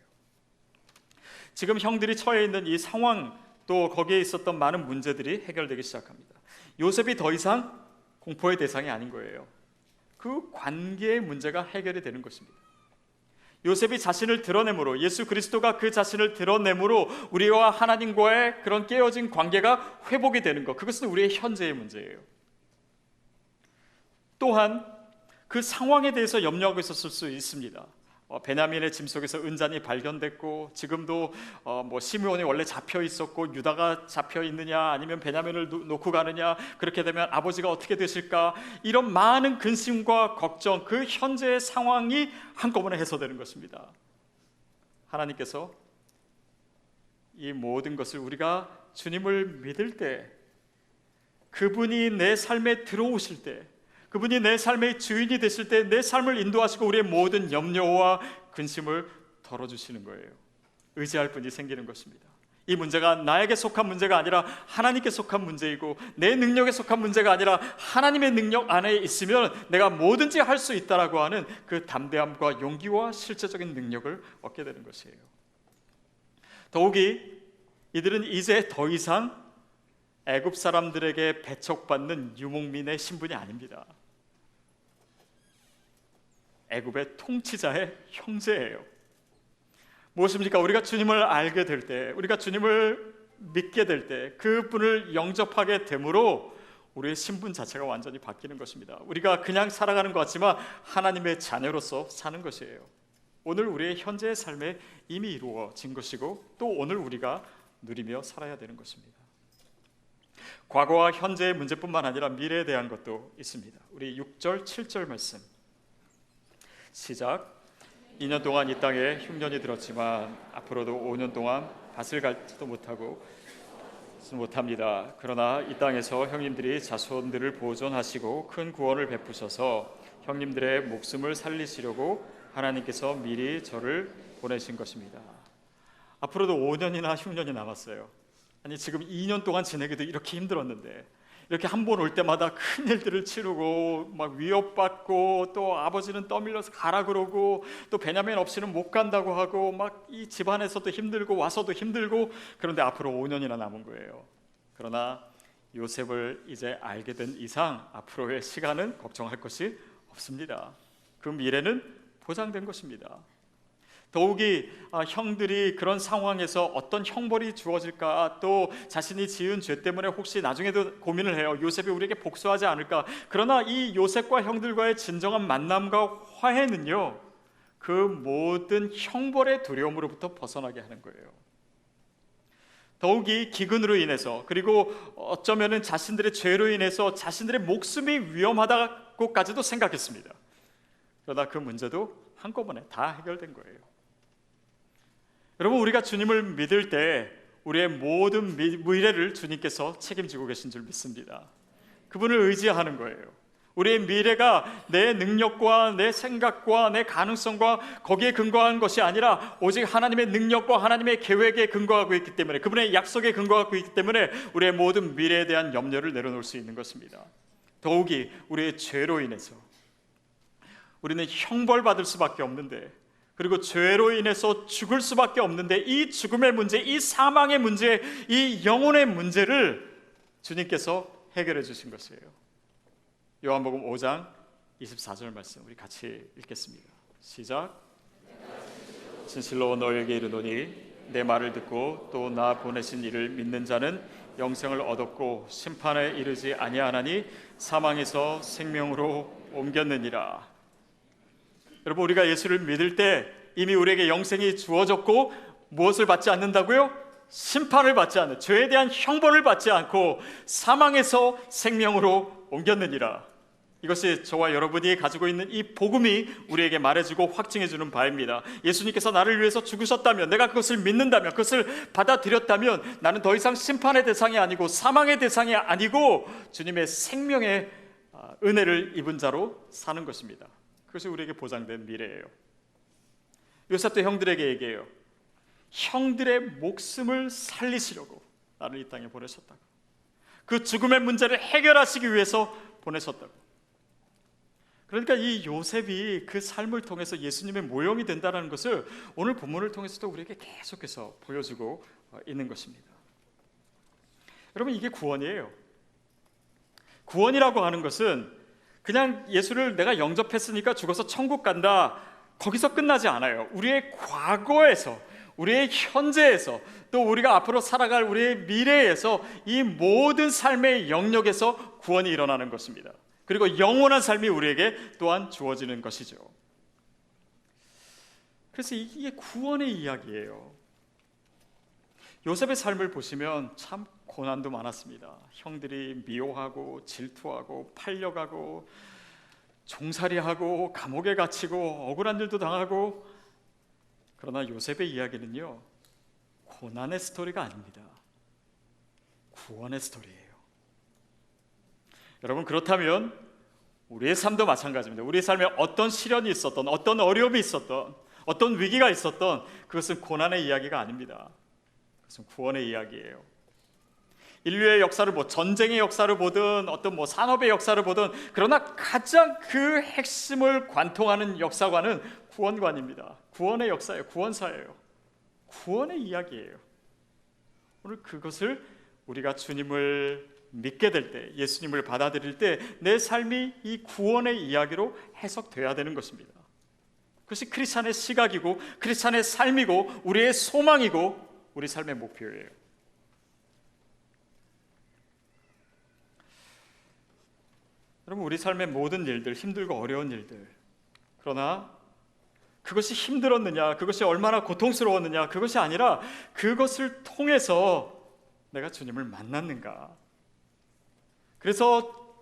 지금 형들이 처해 있는 이 상황, 또 거기에 있었던 많은 문제들이 해결되기 시작합니다. 요셉이 더 이상 공포의 대상이 아닌 거예요. 그 관계의 문제가 해결이 되는 것입니다. 요셉이 자신을 드러내므로, 예수 그리스도가 그 자신을 드러내므로 우리와 하나님과의 그런 깨어진 관계가 회복이 되는 것, 그것은 우리의 현재의 문제예요. 또한 그 상황에 대해서 염려하고 있었을 수 있습니다. 베냐민의 짐 속에서 은잔이 발견됐고, 지금도 시므온이 원래 잡혀 있었고 유다가 잡혀 있느냐, 아니면 베냐민을 놓고 가느냐, 그렇게 되면 아버지가 어떻게 되실까, 이런 많은 근심과 걱정, 그 현재의 상황이 한꺼번에 해소되는 것입니다. 하나님께서 이 모든 것을 우리가 주님을 믿을 때, 그분이 내 삶에 들어오실 때, 그분이 내 삶의 주인이 되실 때 내 삶을 인도하시고 우리의 모든 염려와 근심을 덜어주시는 거예요. 의지할 분이 생기는 것입니다. 이 문제가 나에게 속한 문제가 아니라 하나님께 속한 문제이고 내 능력에 속한 문제가 아니라 하나님의 능력 안에 있으면 내가 뭐든지 할 수 있다라고 하는 그 담대함과 용기와 실제적인 능력을 얻게 되는 것이에요. 더욱이 이들은 이제 더 이상 애굽 사람들에게 배척받는 유목민의 신분이 아닙니다. 애굽의 통치자의 형제예요. 무엇입니까? 우리가 주님을 알게 될 때, 우리가 주님을 믿게 될 때, 그분을 영접하게 되므로 우리의 신분 자체가 완전히 바뀌는 것입니다. 우리가 그냥 살아가는 것 같지만 하나님의 자녀로서 사는 것이에요. 오늘 우리의 현재의 삶에 이미 이루어진 것이고 또 오늘 우리가 누리며 살아야 되는 것입니다. 과거와 현재의 문제뿐만 아니라 미래에 대한 것도 있습니다. 우리 6절, 7절 말씀 시작. 2년 동안 이 땅에 흉년이 들었지만 앞으로도 5년 동안 밭을 갈지도 못합니다. 그러나 이 땅에서 형님들이 자손들을 보존하시고 큰 구원을 베푸셔서 형님들의 목숨을 살리시려고 하나님께서 미리 저를 보내신 것입니다. 앞으로도 5년이나 흉년이 남았어요. 아니 지금 2년 동안 지내기도 이렇게 힘들었는데 이렇게 한 번 올 때마다 큰 일들을 치르고 막 위협받고 또 아버지는 떠밀려서 가라 그러고 또 베냐민 없이는 못 간다고 하고 막 이 집안에서도 힘들고 와서도 힘들고 그런데 앞으로 5년이나 남은 거예요. 그러나 요셉을 이제 알게 된 이상 앞으로의 시간은 걱정할 것이 없습니다. 그 미래는 보장된 것입니다. 더욱이 형들이 그런 상황에서 어떤 형벌이 주어질까 또 자신이 지은 죄 때문에 혹시 나중에도 고민을 해요. 요셉이 우리에게 복수하지 않을까. 그러나 이 요셉과 형들과의 진정한 만남과 화해는요 그 모든 형벌의 두려움으로부터 벗어나게 하는 거예요. 더욱이 기근으로 인해서 그리고 어쩌면은 자신들의 죄로 인해서 자신들의 목숨이 위험하다고까지도 생각했습니다. 그러나 그 문제도 한꺼번에 다 해결된 거예요. 여러분 우리가 주님을 믿을 때 우리의 모든 미래를 주님께서 책임지고 계신 줄 믿습니다. 그분을 의지하는 거예요. 우리의 미래가 내 능력과 내 생각과 내 가능성과 거기에 근거한 것이 아니라 오직 하나님의 능력과 하나님의 계획에 근거하고 있기 때문에 그분의 약속에 근거하고 있기 때문에 우리의 모든 미래에 대한 염려를 내려놓을 수 있는 것입니다. 더욱이 우리의 죄로 인해서 우리는 형벌받을 수밖에 없는데 그리고 죄로 인해서 죽을 수밖에 없는데 이 죽음의 문제, 이 사망의 문제, 이 영혼의 문제를 주님께서 해결해 주신 것이에요. 요한복음 5장 24절 말씀 우리 같이 읽겠습니다. 시작. 진실로 너에게 이르노니 내 말을 듣고 또 나 보내신 이를 믿는 자는 영생을 얻었고 심판에 이르지 아니하나니 사망에서 생명으로 옮겼느니라. 여러분 우리가 예수를 믿을 때 이미 우리에게 영생이 주어졌고 무엇을 받지 않는다고요? 심판을 받지 않는 죄에 대한 형벌을 받지 않고 사망에서 생명으로 옮겼느니라. 이것이 저와 여러분이 가지고 있는 이 복음이 우리에게 말해주고 확증해주는 바입니다. 예수님께서 나를 위해서 죽으셨다면 내가 그것을 믿는다면 그것을 받아들였다면 나는 더 이상 심판의 대상이 아니고 사망의 대상이 아니고 주님의 생명의 은혜를 입은 자로 사는 것입니다. 그것이 우리에게 보장된 미래예요. 요셉도 형들에게 얘기해요. 형들의 목숨을 살리시려고 나를 이 땅에 보내셨다고. 그 죽음의 문제를 해결하시기 위해서 보내셨다고. 그러니까 이 요셉이 그 삶을 통해서 예수님의 모형이 된다는 것을 오늘 본문을 통해서도 우리에게 계속해서 보여주고 있는 것입니다. 여러분 이게 구원이에요. 구원이라고 하는 것은 그냥 예수를 내가 영접했으니까 죽어서 천국 간다 거기서 끝나지 않아요. 우리의 과거에서 우리의 현재에서 또 우리가 앞으로 살아갈 우리의 미래에서 이 모든 삶의 영역에서 구원이 일어나는 것입니다. 그리고 영원한 삶이 우리에게 또한 주어지는 것이죠. 그래서 이게 구원의 이야기예요. 요셉의 삶을 보시면 참 고난도 많았습니다. 형들이 미워하고 질투하고 팔려가고 종살이하고 감옥에 갇히고 억울한 일도 당하고 그러나 요셉의 이야기는요 고난의 스토리가 아닙니다. 구원의 스토리예요. 여러분 그렇다면 우리의 삶도 마찬가지입니다. 우리의 삶에 어떤 시련이 있었던 어떤 어려움이 있었던 어떤 위기가 있었던 그것은 고난의 이야기가 아닙니다. 그것은 구원의 이야기예요. 인류의 역사를 전쟁의 역사를 보든 어떤 산업의 역사를 보든, 그러나 가장 그 핵심을 관통하는 역사관은 구원관입니다. 구원의 역사예요. 구원사예요. 구원의 이야기예요. 오늘 그것을 우리가 주님을 믿게 될 때, 예수님을 받아들일 때 내 삶이 이 구원의 이야기로 해석돼야 되는 것입니다. 그것이 크리스찬의 시각이고 크리스찬의 삶이고 우리의 소망이고 우리 삶의 목표예요. 여러분, 우리 삶의 모든 일들, 힘들고 어려운 일들, 그러나 그것이 힘들었느냐, 그것이 얼마나 고통스러웠느냐, 그것이 아니라 그것을 통해서 내가 주님을 만났는가, 그래서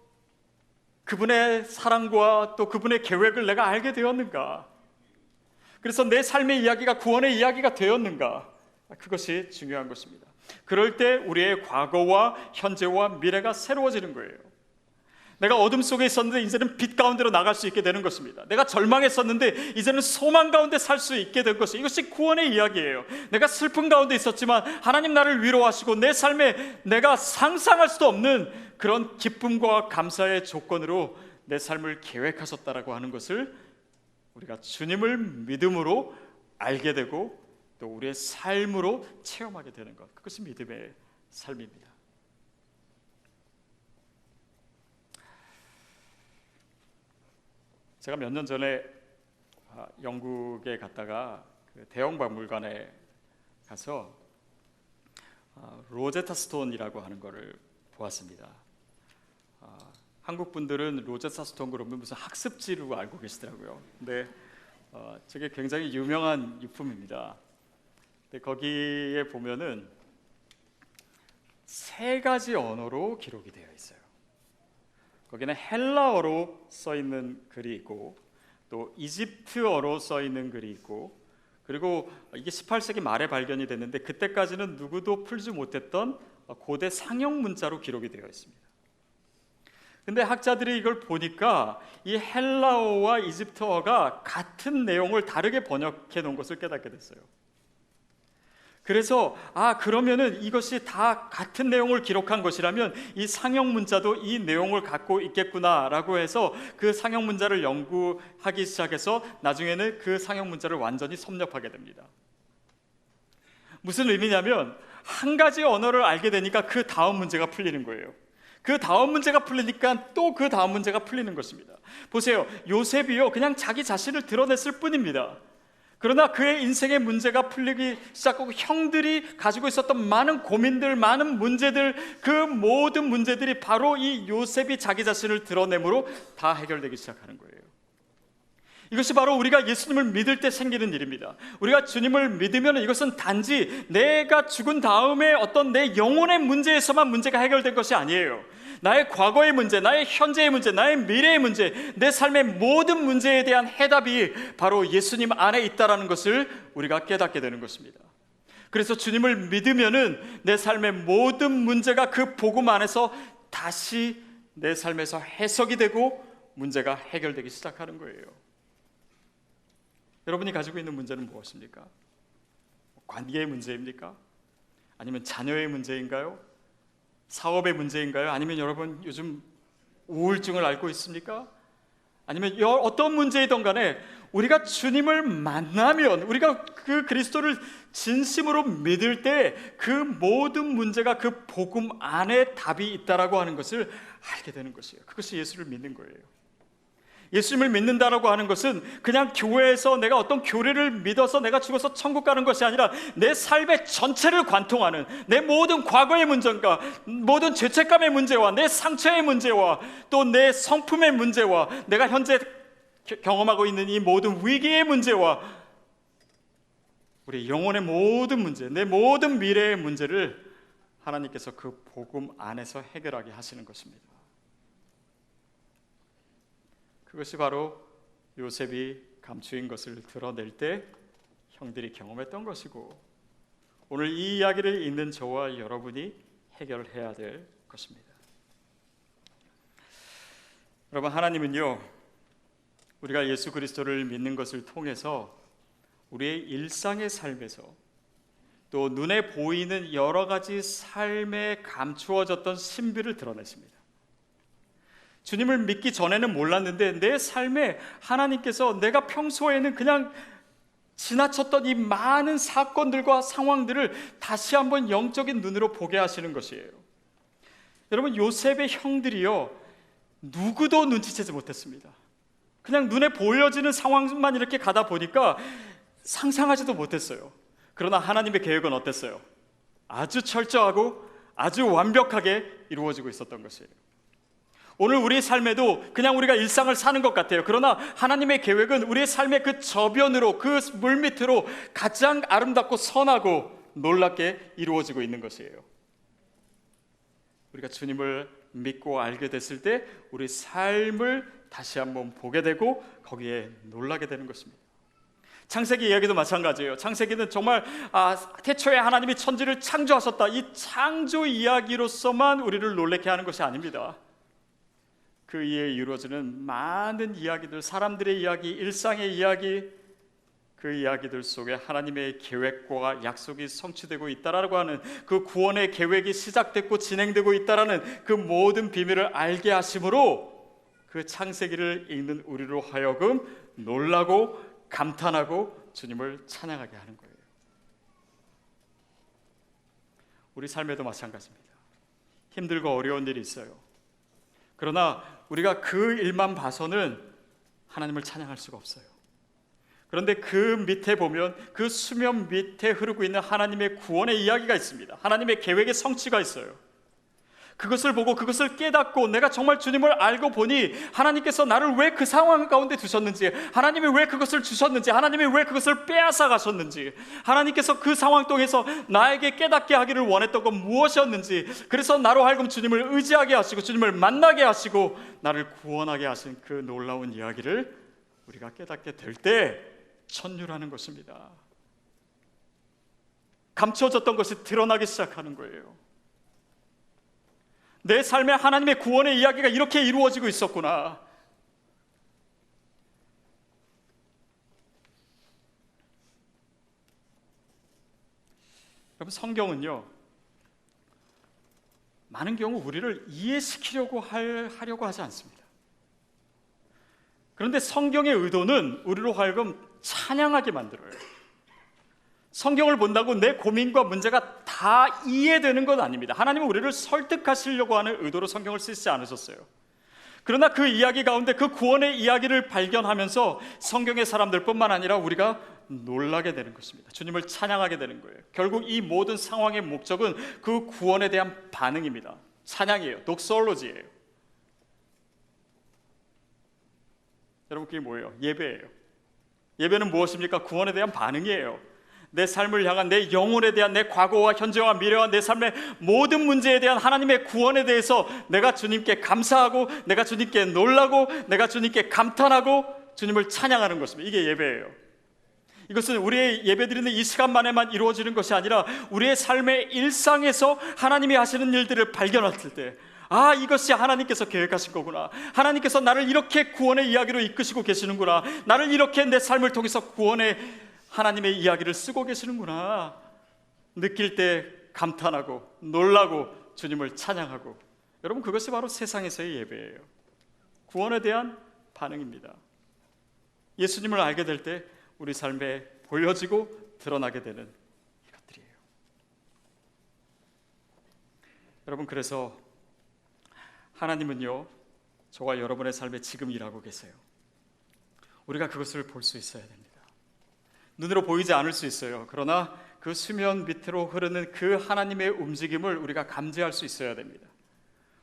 그분의 사랑과 또 그분의 계획을 내가 알게 되었는가, 그래서 내 삶의 이야기가 구원의 이야기가 되었는가, 그것이 중요한 것입니다. 그럴 때 우리의 과거와 현재와 미래가 새로워지는 거예요. 내가 어둠 속에 있었는데 이제는 빛 가운데로 나갈 수 있게 되는 것입니다. 내가 절망했었는데 이제는 소망 가운데 살 수 있게 된 것이, 이것이 구원의 이야기예요. 내가 슬픔 가운데 있었지만 하나님 나를 위로하시고 내 삶에 내가 상상할 수도 없는 그런 기쁨과 감사의 조건으로 내 삶을 계획하셨다라고 하는 것을 우리가 주님을 믿음으로 알게 되고 또 우리의 삶으로 체험하게 되는 것, 그것이 믿음의 삶입니다. 제가 몇 년 전에 영국에 갔다가 그 대형 박물관에 가서 로제타 스톤이라고 하는 것을 보았습니다. 한국 분들은 로제타 스톤 그러면 무슨 학습지로 알고 계시더라고요. 근데 저게 굉장히 유명한 유품입니다. 근데 거기에 보면은 3가지 언어로 기록이 되어 있어요. 거기는 헬라어로 써 있는 글이 있고 또 이집트어로 써 있는 글이 있고, 그리고 이게 18세기 말에 발견이 됐는데 그때까지는 누구도 풀지 못했던 고대 상형 문자로 기록이 되어 있습니다. 근데 학자들이 이걸 보니까 이 헬라어와 이집트어가 같은 내용을 다르게 번역해 놓은 것을 깨닫게 됐어요. 그래서 그러면은 이것이 다 같은 내용을 기록한 것이라면 이 상형 문자도 이 내용을 갖고 있겠구나라고 해서 그 상형 문자를 연구하기 시작해서 나중에는 그 상형 문자를 완전히 섭렵하게 됩니다. 무슨 의미냐면 한 가지 언어를 알게 되니까 그 다음 문제가 풀리는 거예요. 그 다음 문제가 풀리니까 또 그 다음 문제가 풀리는 것입니다. 보세요, 요셉이요 그냥 자기 자신을 드러냈을 뿐입니다. 그러나 그의 인생의 문제가 풀리기 시작하고 형들이 가지고 있었던 많은 고민들, 많은 문제들, 그 모든 문제들이 바로 이 요셉이 자기 자신을 드러냄으로 다 해결되기 시작하는 거예요. 이것이 바로 우리가 예수님을 믿을 때 생기는 일입니다. 우리가 주님을 믿으면 이것은 단지 내가 죽은 다음에 어떤 내 영혼의 문제에서만 문제가 해결된 것이 아니에요. 나의 과거의 문제, 나의 현재의 문제, 나의 미래의 문제, 내 삶의 모든 문제에 대한 해답이 바로 예수님 안에 있다는 것을 우리가 깨닫게 되는 것입니다. 그래서 주님을 믿으면은 내 삶의 모든 문제가 그 복음 안에서 다시 내 삶에서 해석이 되고 문제가 해결되기 시작하는 거예요. 여러분이 가지고 있는 문제는 무엇입니까? 관계의 문제입니까? 아니면 자녀의 문제인가요? 사업의 문제인가요? 아니면 여러분 요즘 우울증을 앓고 있습니까? 아니면 어떤 문제이든 간에 우리가 주님을 만나면, 우리가 그 그리스도를 진심으로 믿을 때 그 모든 문제가 그 복음 안에 답이 있다라고 하는 것을 알게 되는 것이에요. 그것이 예수를 믿는 거예요. 예수님을 믿는다라고 하는 것은 그냥 교회에서 내가 어떤 교리를 믿어서 내가 죽어서 천국 가는 것이 아니라 내 삶의 전체를 관통하는, 내 모든 과거의 문제과 모든 죄책감의 문제와 내 상처의 문제와 또 내 성품의 문제와 내가 현재 경험하고 있는 이 모든 위기의 문제와 우리 영혼의 모든 문제, 내 모든 미래의 문제를 하나님께서 그 복음 안에서 해결하게 하시는 것입니다. 그것이 바로 요셉이 감추인 것을 드러낼 때 형들이 경험했던 것이고, 오늘 이 이야기를 읽는 저와 여러분이 해결해야 될 것입니다. 여러분, 하나님은요 우리가 예수 그리스도를 믿는 것을 통해서 우리의 일상의 삶에서 또 눈에 보이는 여러 가지 삶에 감추어졌던 신비를 드러내십니다. 주님을 믿기 전에는 몰랐는데 내 삶에 하나님께서 내가 평소에는 그냥 지나쳤던 이 많은 사건들과 상황들을 다시 한번 영적인 눈으로 보게 하시는 것이에요. 여러분, 요셉의 형들이요, 누구도 눈치채지 못했습니다. 그냥 눈에 보여지는 상황만 이렇게 가다 보니까 상상하지도 못했어요. 그러나 하나님의 계획은 어땠어요? 아주 철저하고 아주 완벽하게 이루어지고 있었던 것이에요. 오늘 우리의 삶에도 그냥 우리가 일상을 사는 것 같아요. 그러나 하나님의 계획은 우리의 삶의 그 저변으로, 그 물밑으로 가장 아름답고 선하고 놀랍게 이루어지고 있는 것이에요. 우리가 주님을 믿고 알게 됐을 때 우리 삶을 다시 한번 보게 되고 거기에 놀라게 되는 것입니다. 창세기 이야기도 마찬가지예요. 창세기는 정말 태초에 하나님이 천지를 창조하셨다, 이 창조 이야기로서만 우리를 놀라게 하는 것이 아닙니다. 그 이에 이루어지는 많은 이야기들, 사람들의 이야기, 일상의 이야기, 그 이야기들 속에 하나님의 계획과 약속이 성취되고 있다라고 하는, 그 구원의 계획이 시작됐고 진행되고 있다라는 그 모든 비밀을 알게 하심으로 그 창세기를 읽는 우리로 하여금 놀라고 감탄하고 주님을 찬양하게 하는 거예요. 우리 삶에도 마찬가지입니다. 힘들고 어려운 일이 있어요. 그러나 우리가 그 일만 봐서는 하나님을 찬양할 수가 없어요. 그런데 그 밑에 보면 그 수면 밑에 흐르고 있는 하나님의 구원의 이야기가 있습니다. 하나님의 계획의 성취가 있어요. 그것을 보고 그것을 깨닫고 내가 정말 주님을 알고 보니 하나님께서 나를 왜 그 상황 가운데 두셨는지, 하나님이 왜 그것을 주셨는지, 하나님이 왜 그것을 빼앗아 가셨는지, 하나님께서 그 상황 통해서 나에게 깨닫게 하기를 원했던 건 무엇이었는지, 그래서 나로 하여금 주님을 의지하게 하시고 주님을 만나게 하시고 나를 구원하게 하신 그 놀라운 이야기를 우리가 깨닫게 될 때 천류라는 것입니다. 감춰졌던 것이 드러나기 시작하는 거예요. 내 삶에 하나님의 구원의 이야기가 이렇게 이루어지고 있었구나. 여러분, 성경은요, 많은 경우 우리를 이해시키려고 하려고 하지 않습니다. 그런데 성경의 의도는 우리로 하여금 찬양하게 만들어요. 성경을 본다고 내 고민과 문제가 다 이해되는 건 아닙니다. 하나님은 우리를 설득하시려고 하는 의도로 성경을 쓰시지 않으셨어요. 그러나 그 이야기 가운데 그 구원의 이야기를 발견하면서 성경의 사람들뿐만 아니라 우리가 놀라게 되는 것입니다. 주님을 찬양하게 되는 거예요. 결국 이 모든 상황의 목적은 그 구원에 대한 반응입니다. 찬양이에요. 독설로지예요. 여러분, 그게 뭐예요? 예배예요. 예배는 무엇입니까? 구원에 대한 반응이에요. 내 삶을 향한, 내 영혼에 대한, 내 과거와 현재와 미래와 내 삶의 모든 문제에 대한 하나님의 구원에 대해서 내가 주님께 감사하고, 내가 주님께 놀라고, 내가 주님께 감탄하고 주님을 찬양하는 것입니다. 이게 예배예요. 이것은 우리의 예배드리는 이 시간만에만 이루어지는 것이 아니라 우리의 삶의 일상에서 하나님이 하시는 일들을 발견했을 때, 이것이 하나님께서 계획하신 거구나. 하나님께서 나를 이렇게 구원의 이야기로 이끄시고 계시는구나. 나를 이렇게 내 삶을 통해서 구원의 하나님의 이야기를 쓰고 계시는구나. 느낄 때 감탄하고 놀라고 주님을 찬양하고, 여러분, 그것이 바로 세상에서의 예배예요. 구원에 대한 반응입니다. 예수님을 알게 될 때 우리 삶에 보여지고 드러나게 되는 이것들이에요. 여러분, 그래서 하나님은요, 저와 여러분의 삶에 지금 일하고 계세요. 우리가 그것을 볼 수 있어야 됩니다. 눈으로 보이지 않을 수 있어요. 그러나 그 수면 밑으로 흐르는 그 하나님의 움직임을 우리가 감지할 수 있어야 됩니다.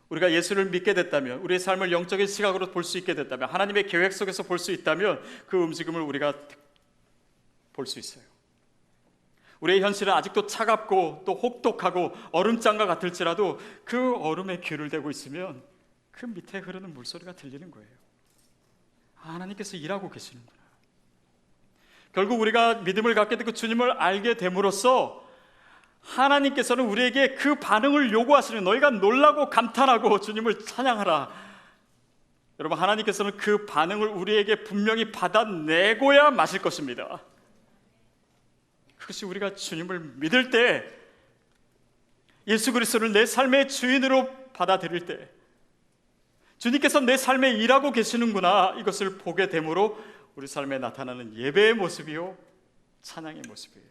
우리가 예수를 믿게 됐다면, 우리의 삶을 영적인 시각으로 볼 수 있게 됐다면, 하나님의 계획 속에서 볼 수 있다면 그 움직임을 우리가 볼 수 있어요. 우리의 현실은 아직도 차갑고 또 혹독하고 얼음장과 같을지라도 그 얼음에 귀를 대고 있으면 그 밑에 흐르는 물소리가 들리는 거예요. 하나님께서 일하고 계시는구나. 결국 우리가 믿음을 갖게 되고 주님을 알게 됨으로써 하나님께서는 우리에게 그 반응을 요구하시는, 너희가 놀라고 감탄하고 주님을 찬양하라. 여러분, 하나님께서는 그 반응을 우리에게 분명히 받아내고야 마실 것입니다. 그것이 우리가 주님을 믿을 때, 예수 그리스도를 내 삶의 주인으로 받아들일 때, 주님께서 내 삶에 일하고 계시는구나, 이것을 보게 되므로 우리 삶에 나타나는 예배의 모습이요 찬양의 모습이에요.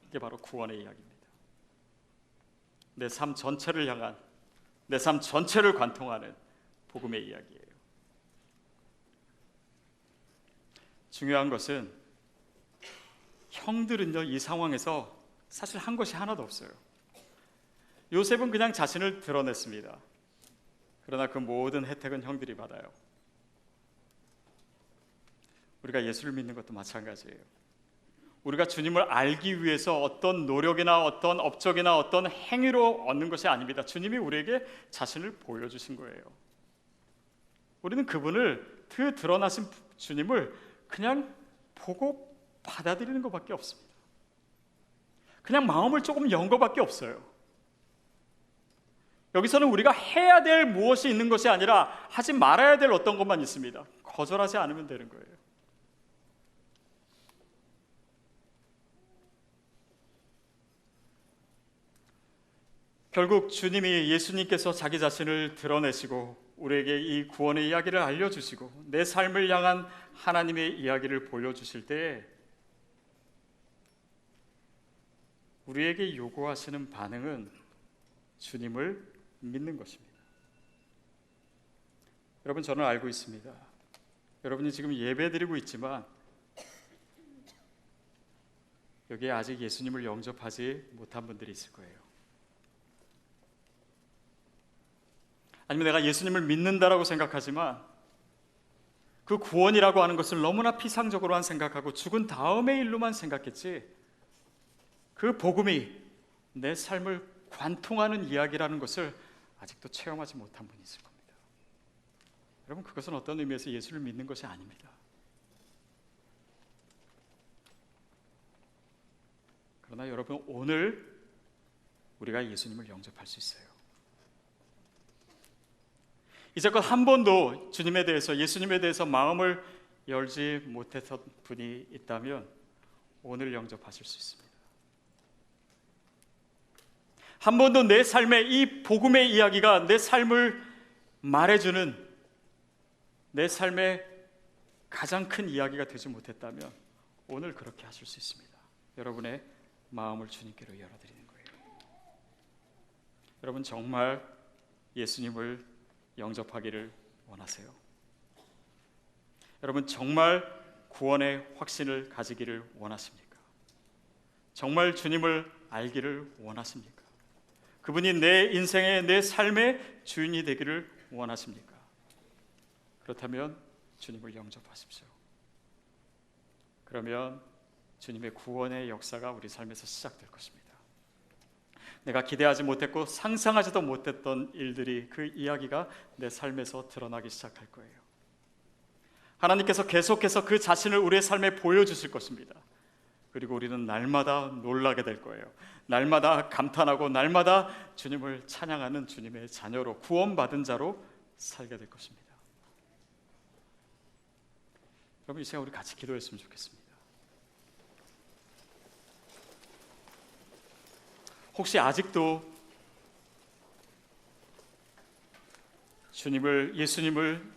이게 바로 구원의 이야기입니다. 내 삶 전체를 향한, 내 삶 전체를 관통하는 복음의 이야기예요. 중요한 것은 형들은요, 이 상황에서 사실 한 것이 하나도 없어요. 요셉은 그냥 자신을 드러냈습니다. 그러나 그 모든 혜택은 형들이 받아요. 우리가 예수를 믿는 것도 마찬가지예요. 우리가 주님을 알기 위해서 어떤 노력이나 어떤 업적이나 어떤 행위로 얻는 것이 아닙니다. 주님이 우리에게 자신을 보여주신 거예요. 우리는 그분을, 그 드러나신 주님을 그냥 보고 받아들이는 것밖에 없습니다. 그냥 마음을 조금 연 것밖에 없어요. 여기서는 우리가 해야 될 무엇이 있는 것이 아니라 하지 말아야 될 어떤 것만 있습니다. 거절하지 않으면 되는 거예요. 결국 주님이, 예수님께서 자기 자신을 드러내시고 우리에게 이 구원의 이야기를 알려주시고 내 삶을 향한 하나님의 이야기를 보여주실 때 우리에게 요구하시는 반응은 주님을 믿는 것입니다. 여러분, 저는 알고 있습니다. 여러분이 지금 예배드리고 있지만 여기에 아직 예수님을 영접하지 못한 분들이 있을 거예요. 아니면 내가 예수님을 믿는다라고 생각하지만 그 구원이라고 하는 것을 너무나 피상적으로만 생각하고 죽은 다음의 일로만 생각했지, 그 복음이 내 삶을 관통하는 이야기라는 것을 아직도 체험하지 못한 분이 있을 겁니다. 여러분, 그것은 어떤 의미에서 예수를 믿는 것이 아닙니다. 그러나 여러분, 오늘 우리가 예수님을 영접할 수 있어요. 이제껏 한 번도 주님에 대해서, 예수님에 대해서 마음을 열지 못했던 분이 있다면 오늘 영접하실 수 있습니다. 한 번도 내 삶의 이 복음의 이야기가 내 삶을 말해주는, 내 삶의 가장 큰 이야기가 되지 못했다면 오늘 그렇게 하실 수 있습니다. 여러분의 마음을 주님께로 열어드리는 거예요. 여러분, 정말 예수님을 영접하기를 원하세요? 여러분, 정말 구원의 확신을 가지기를 원하십니까? 정말 주님을 알기를 원하십니까? 그분이 내 인생의, 내 삶의 주인이 되기를 원하십니까? 그렇다면 주님을 영접하십시오. 그러면 주님의 구원의 역사가 우리 삶에서 시작될 것입니다. 내가 기대하지 못했고 상상하지도 못했던 일들이, 그 이야기가 내 삶에서 드러나기 시작할 거예요. 하나님께서 계속해서 그 자신을 우리의 삶에 보여주실 것입니다. 그리고 우리는 날마다 놀라게 될 거예요. 날마다 감탄하고 날마다 주님을 찬양하는 주님의 자녀로, 구원받은 자로 살게 될 것입니다. 여러분, 이 시간 우리 같이 기도했으면 좋겠습니다. 혹시 아직도 예수님을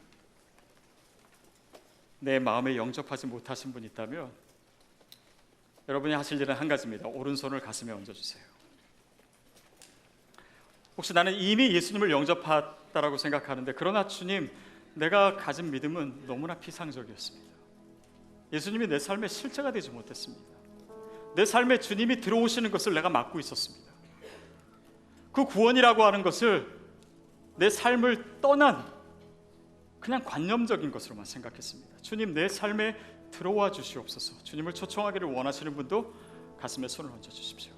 내 마음에 영접하지 못하신 분이 있다면 여러분이 하실 일은 한 가지입니다. 오른손을 가슴에 얹어주세요. 혹시 나는 이미 예수님을 영접했다라고 생각하는데, 그러나 주님, 내가 가진 믿음은 너무나 피상적이었습니다. 예수님이 내 삶의 실제가 되지 못했습니다. 내 삶에 주님이 들어오시는 것을 내가 막고 있었습니다. 그 구원이라고 하는 것을 내 삶을 떠난 그냥 관념적인 것으로만 생각했습니다. 주님, 내 삶에 들어와 주시옵소서. 주님을 초청하기를 원하시는 분도 가슴에 손을 얹어 주십시오.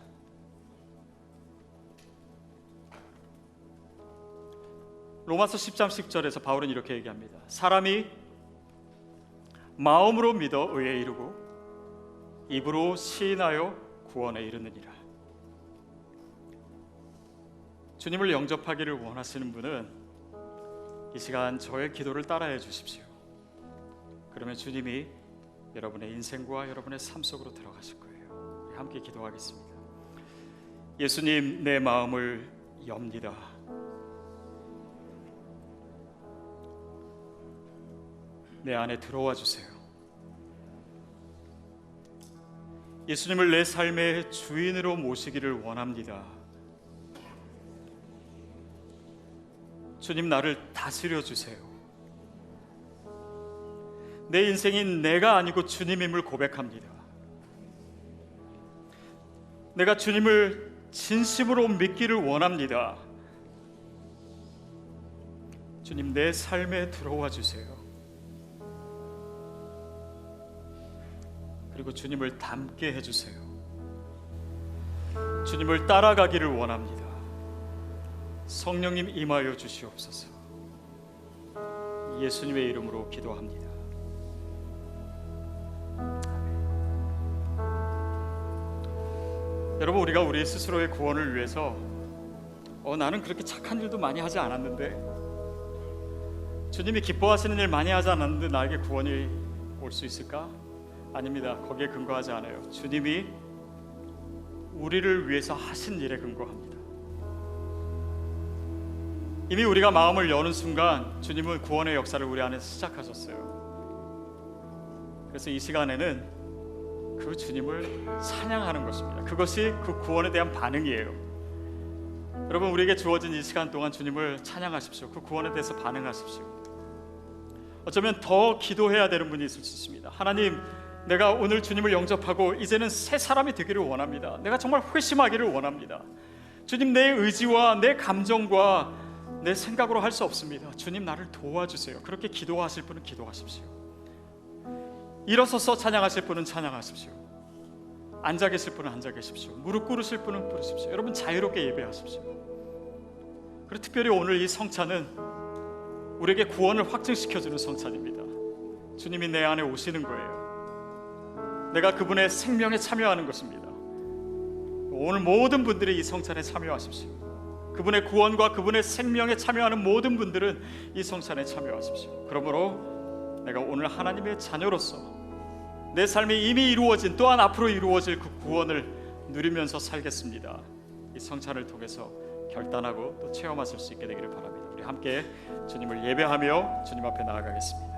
로마서 10장 10절에서 바울은 이렇게 얘기합니다. 사람이 마음으로 믿어 의에 이르고 입으로 시인하여 구원에 이르느니라. 주님을 영접하기를 원하시는 분은 이 시간 저의 기도를 따라해 주십시오. 그러면 주님이 여러분의 인생과 여러분의 삶 속으로 들어가실 거예요. 우리 함께 기도하겠습니다. 예수님, 내 마음을 엽니다. 내 안에 들어와 주세요. 예수님을 내 삶의 주인으로 모시기를 원합니다. 주님, 나를 다스려 주세요. 내 인생인 내가 아니고 주님임을 고백합니다. 내가 주님을 진심으로 믿기를 원합니다. 주님, 내 삶에 들어와 주세요. 그리고 주님을 닮게 해주세요. 주님을 따라가기를 원합니다. 성령님 임하여 주시옵소서. 예수님의 이름으로 기도합니다. 여러분, 우리가 우리 스스로의 구원을 위해서 나는 그렇게 착한 일도 많이 하지 않았는데, 주님이 기뻐하시는 일 많이 하지 않았는데 나에게 구원이 올 수 있을까? 아닙니다. 거기에 근거하지 않아요. 주님이 우리를 위해서 하신 일에 근거합니다. 이미 우리가 마음을 여는 순간 주님은 구원의 역사를 우리 안에서 시작하셨어요. 그래서 이 시간에는 그 주님을 찬양하는 것입니다. 그것이 그 구원에 대한 반응이에요. 여러분, 우리에게 주어진 이 시간 동안 주님을 찬양하십시오. 그 구원에 대해서 반응하십시오. 어쩌면 더 기도해야 되는 분이 있을 수 있습니다. 하나님, 내가 오늘 주님을 영접하고 이제는 새 사람이 되기를 원합니다. 내가 정말 회심하기를 원합니다. 주님, 내 의지와 내 감정과 내 생각으로 할 수 없습니다. 주님, 나를 도와주세요. 그렇게 기도하실 분은 기도하십시오. 일어서서 찬양하실 분은 찬양하십시오. 앉아 계실 분은 앉아 계십시오. 무릎 꿇으실 분은 꿇으십시오. 여러분, 자유롭게 예배하십시오. 그리고 특별히 오늘 이 성찬은 우리에게 구원을 확증시켜주는 성찬입니다. 주님이 내 안에 오시는 거예요. 내가 그분의 생명에 참여하는 것입니다. 오늘 모든 분들이 이 성찬에 참여하십시오. 그분의 구원과 그분의 생명에 참여하는 모든 분들은 이 성찬에 참여하십시오. 그러므로 내가 오늘 하나님의 자녀로서 내 삶이 이미 이루어진, 또한 앞으로 이루어질 그 구원을 누리면서 살겠습니다. 이 성찬을 통해서 결단하고 또 체험하실 수 있게 되기를 바랍니다. 우리 함께 주님을 예배하며 주님 앞에 나아가겠습니다.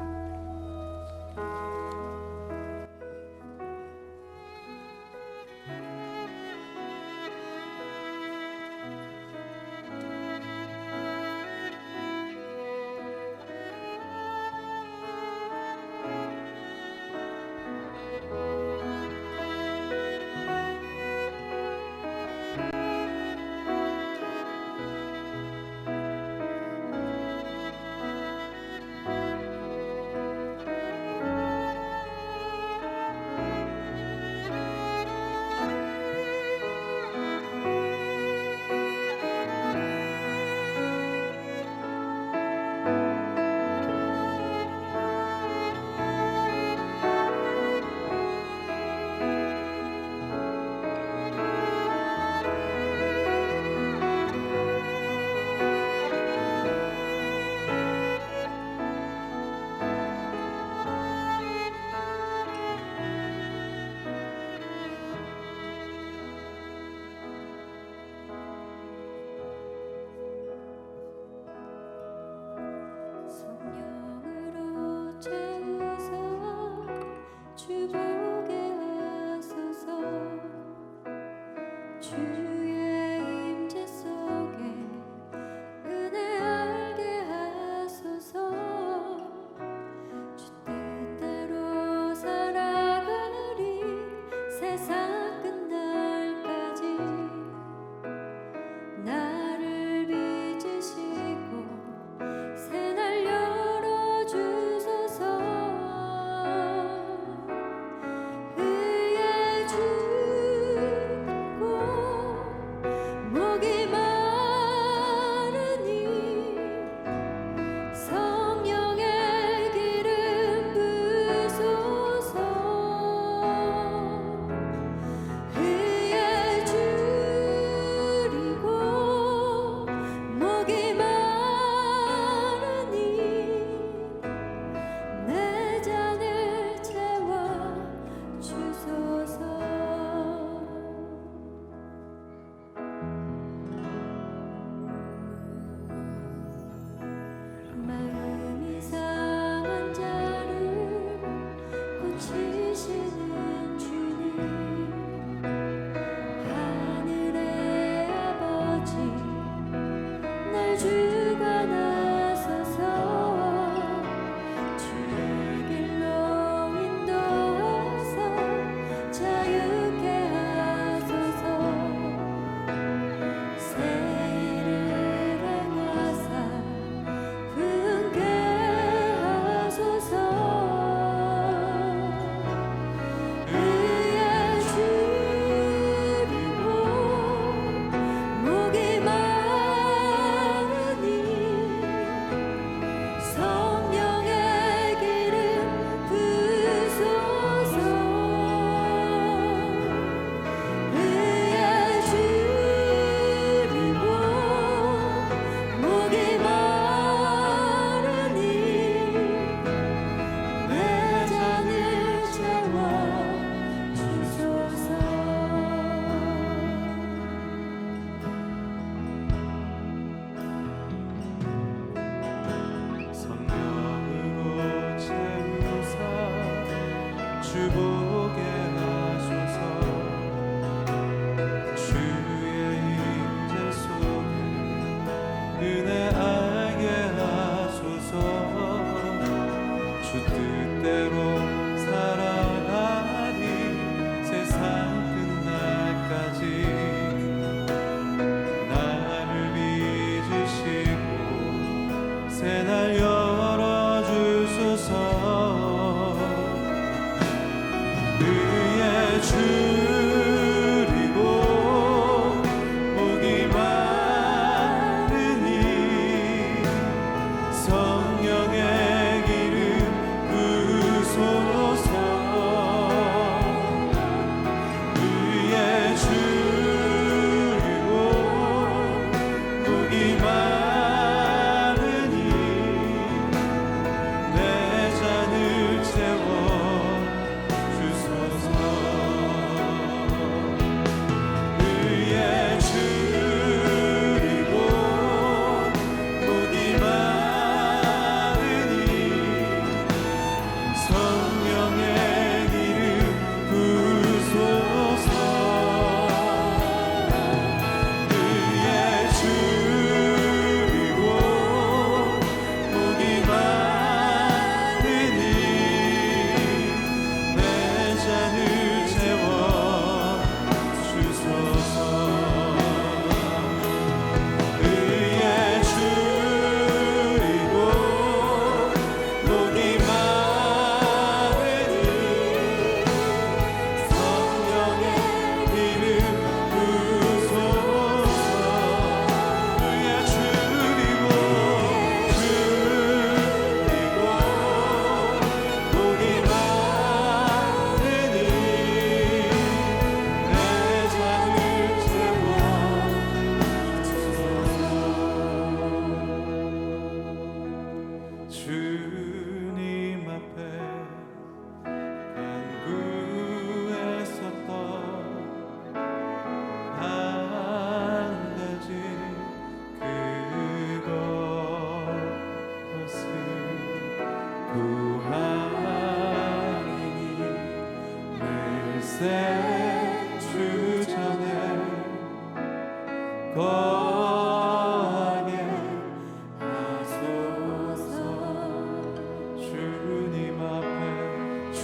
주 전에 거하게 하소서. 주님 앞에 주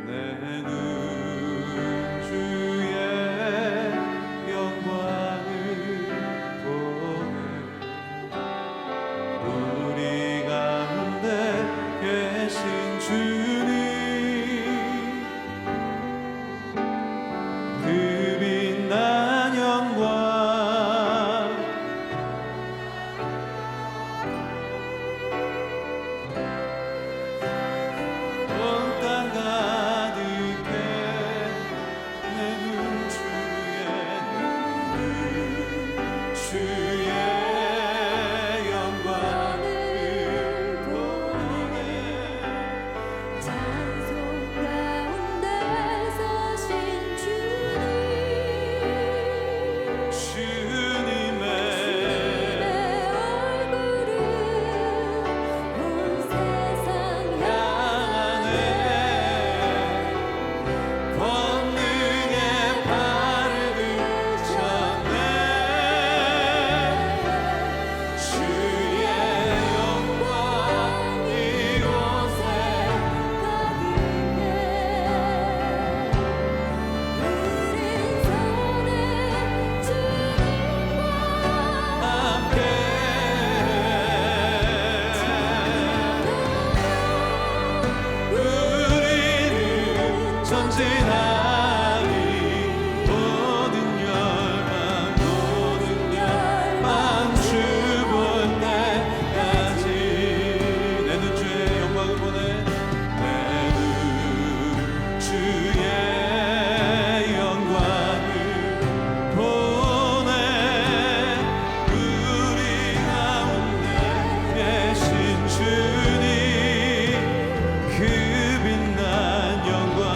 내 눈 주의 영광을 보네. 우리 가운데 계신 주님, 그 빛난 영광 온 땅 가득해. 내 눈 주의 영광을 보네. 찬송 가운데 서신 주님, 주님의 얼굴은 온 세상 향하네. 권능의 발을 드셨네. 주의 영광 이곳에 함께 우리는 전진하리. 모든 열망 주볼 때까지 내 눈 주의 영광을 보내. 내 눈 주의 영광을 보내. 우리 가운데 계신 주님, 그 빛난 영광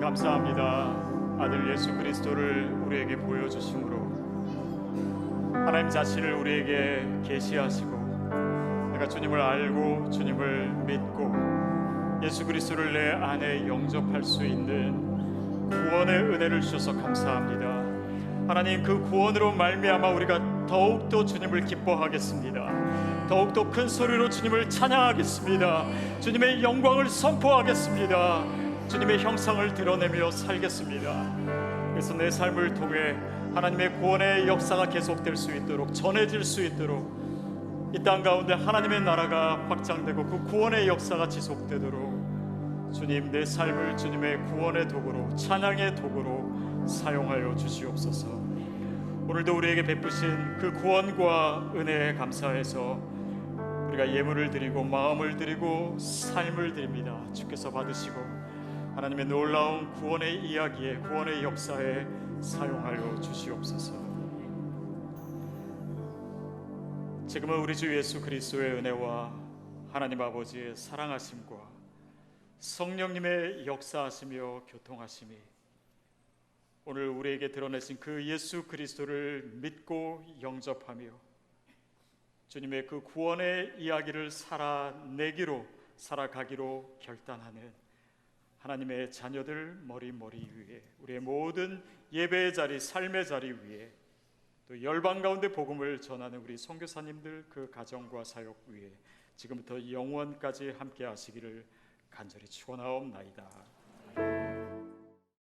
하나님 감사합니다. 아들 예수 그리스도를 우리에게 보여주심으로 하나님 자신을 우리에게 계시하시고 내가 주님을 알고 주님을 믿고 예수 그리스도를 내 안에 영접할 수 있는 구원의 은혜를 주셔서 감사합니다. 하나님, 그 구원으로 말미암아 우리가 더욱더 주님을 기뻐하겠습니다. 더욱더 큰 소리로 주님을 찬양하겠습니다. 주님의 영광을 선포하겠습니다. 주님의 형상을 드러내며 살겠습니다. 그래서 내 삶을 통해 하나님의 구원의 역사가 계속될 수 있도록, 전해질 수 있도록, 이 땅 가운데 하나님의 나라가 확장되고 그 구원의 역사가 지속되도록 주님, 내 삶을 주님의 구원의 도구로, 찬양의 도구로 사용하여 주시옵소서. 오늘도 우리에게 베푸신 그 구원과 은혜에 감사해서 우리가 예물을 드리고 마음을 드리고 삶을 드립니다. 주께서 받으시고 하나님의 놀라운 구원의 이야기에, 구원의 역사에 사용하여 주시옵소서. 지금은 우리 주 예수 그리스도의 은혜와 하나님 아버지의 사랑하심과 성령님의 역사하시며 교통하심이 오늘 우리에게 드러내신 그 예수 그리스도를 믿고 영접하며 주님의 그 구원의 이야기를 살아가기로 결단하는 하나님의 자녀들 머리 위에, 우리의 모든 예배의 자리, 삶의 자리 위에, 또 열방 가운데 복음을 전하는 우리 선교사님들 그 가정과 사역 위에 지금부터 영원까지 함께 하시기를 간절히 축원하옵나이다.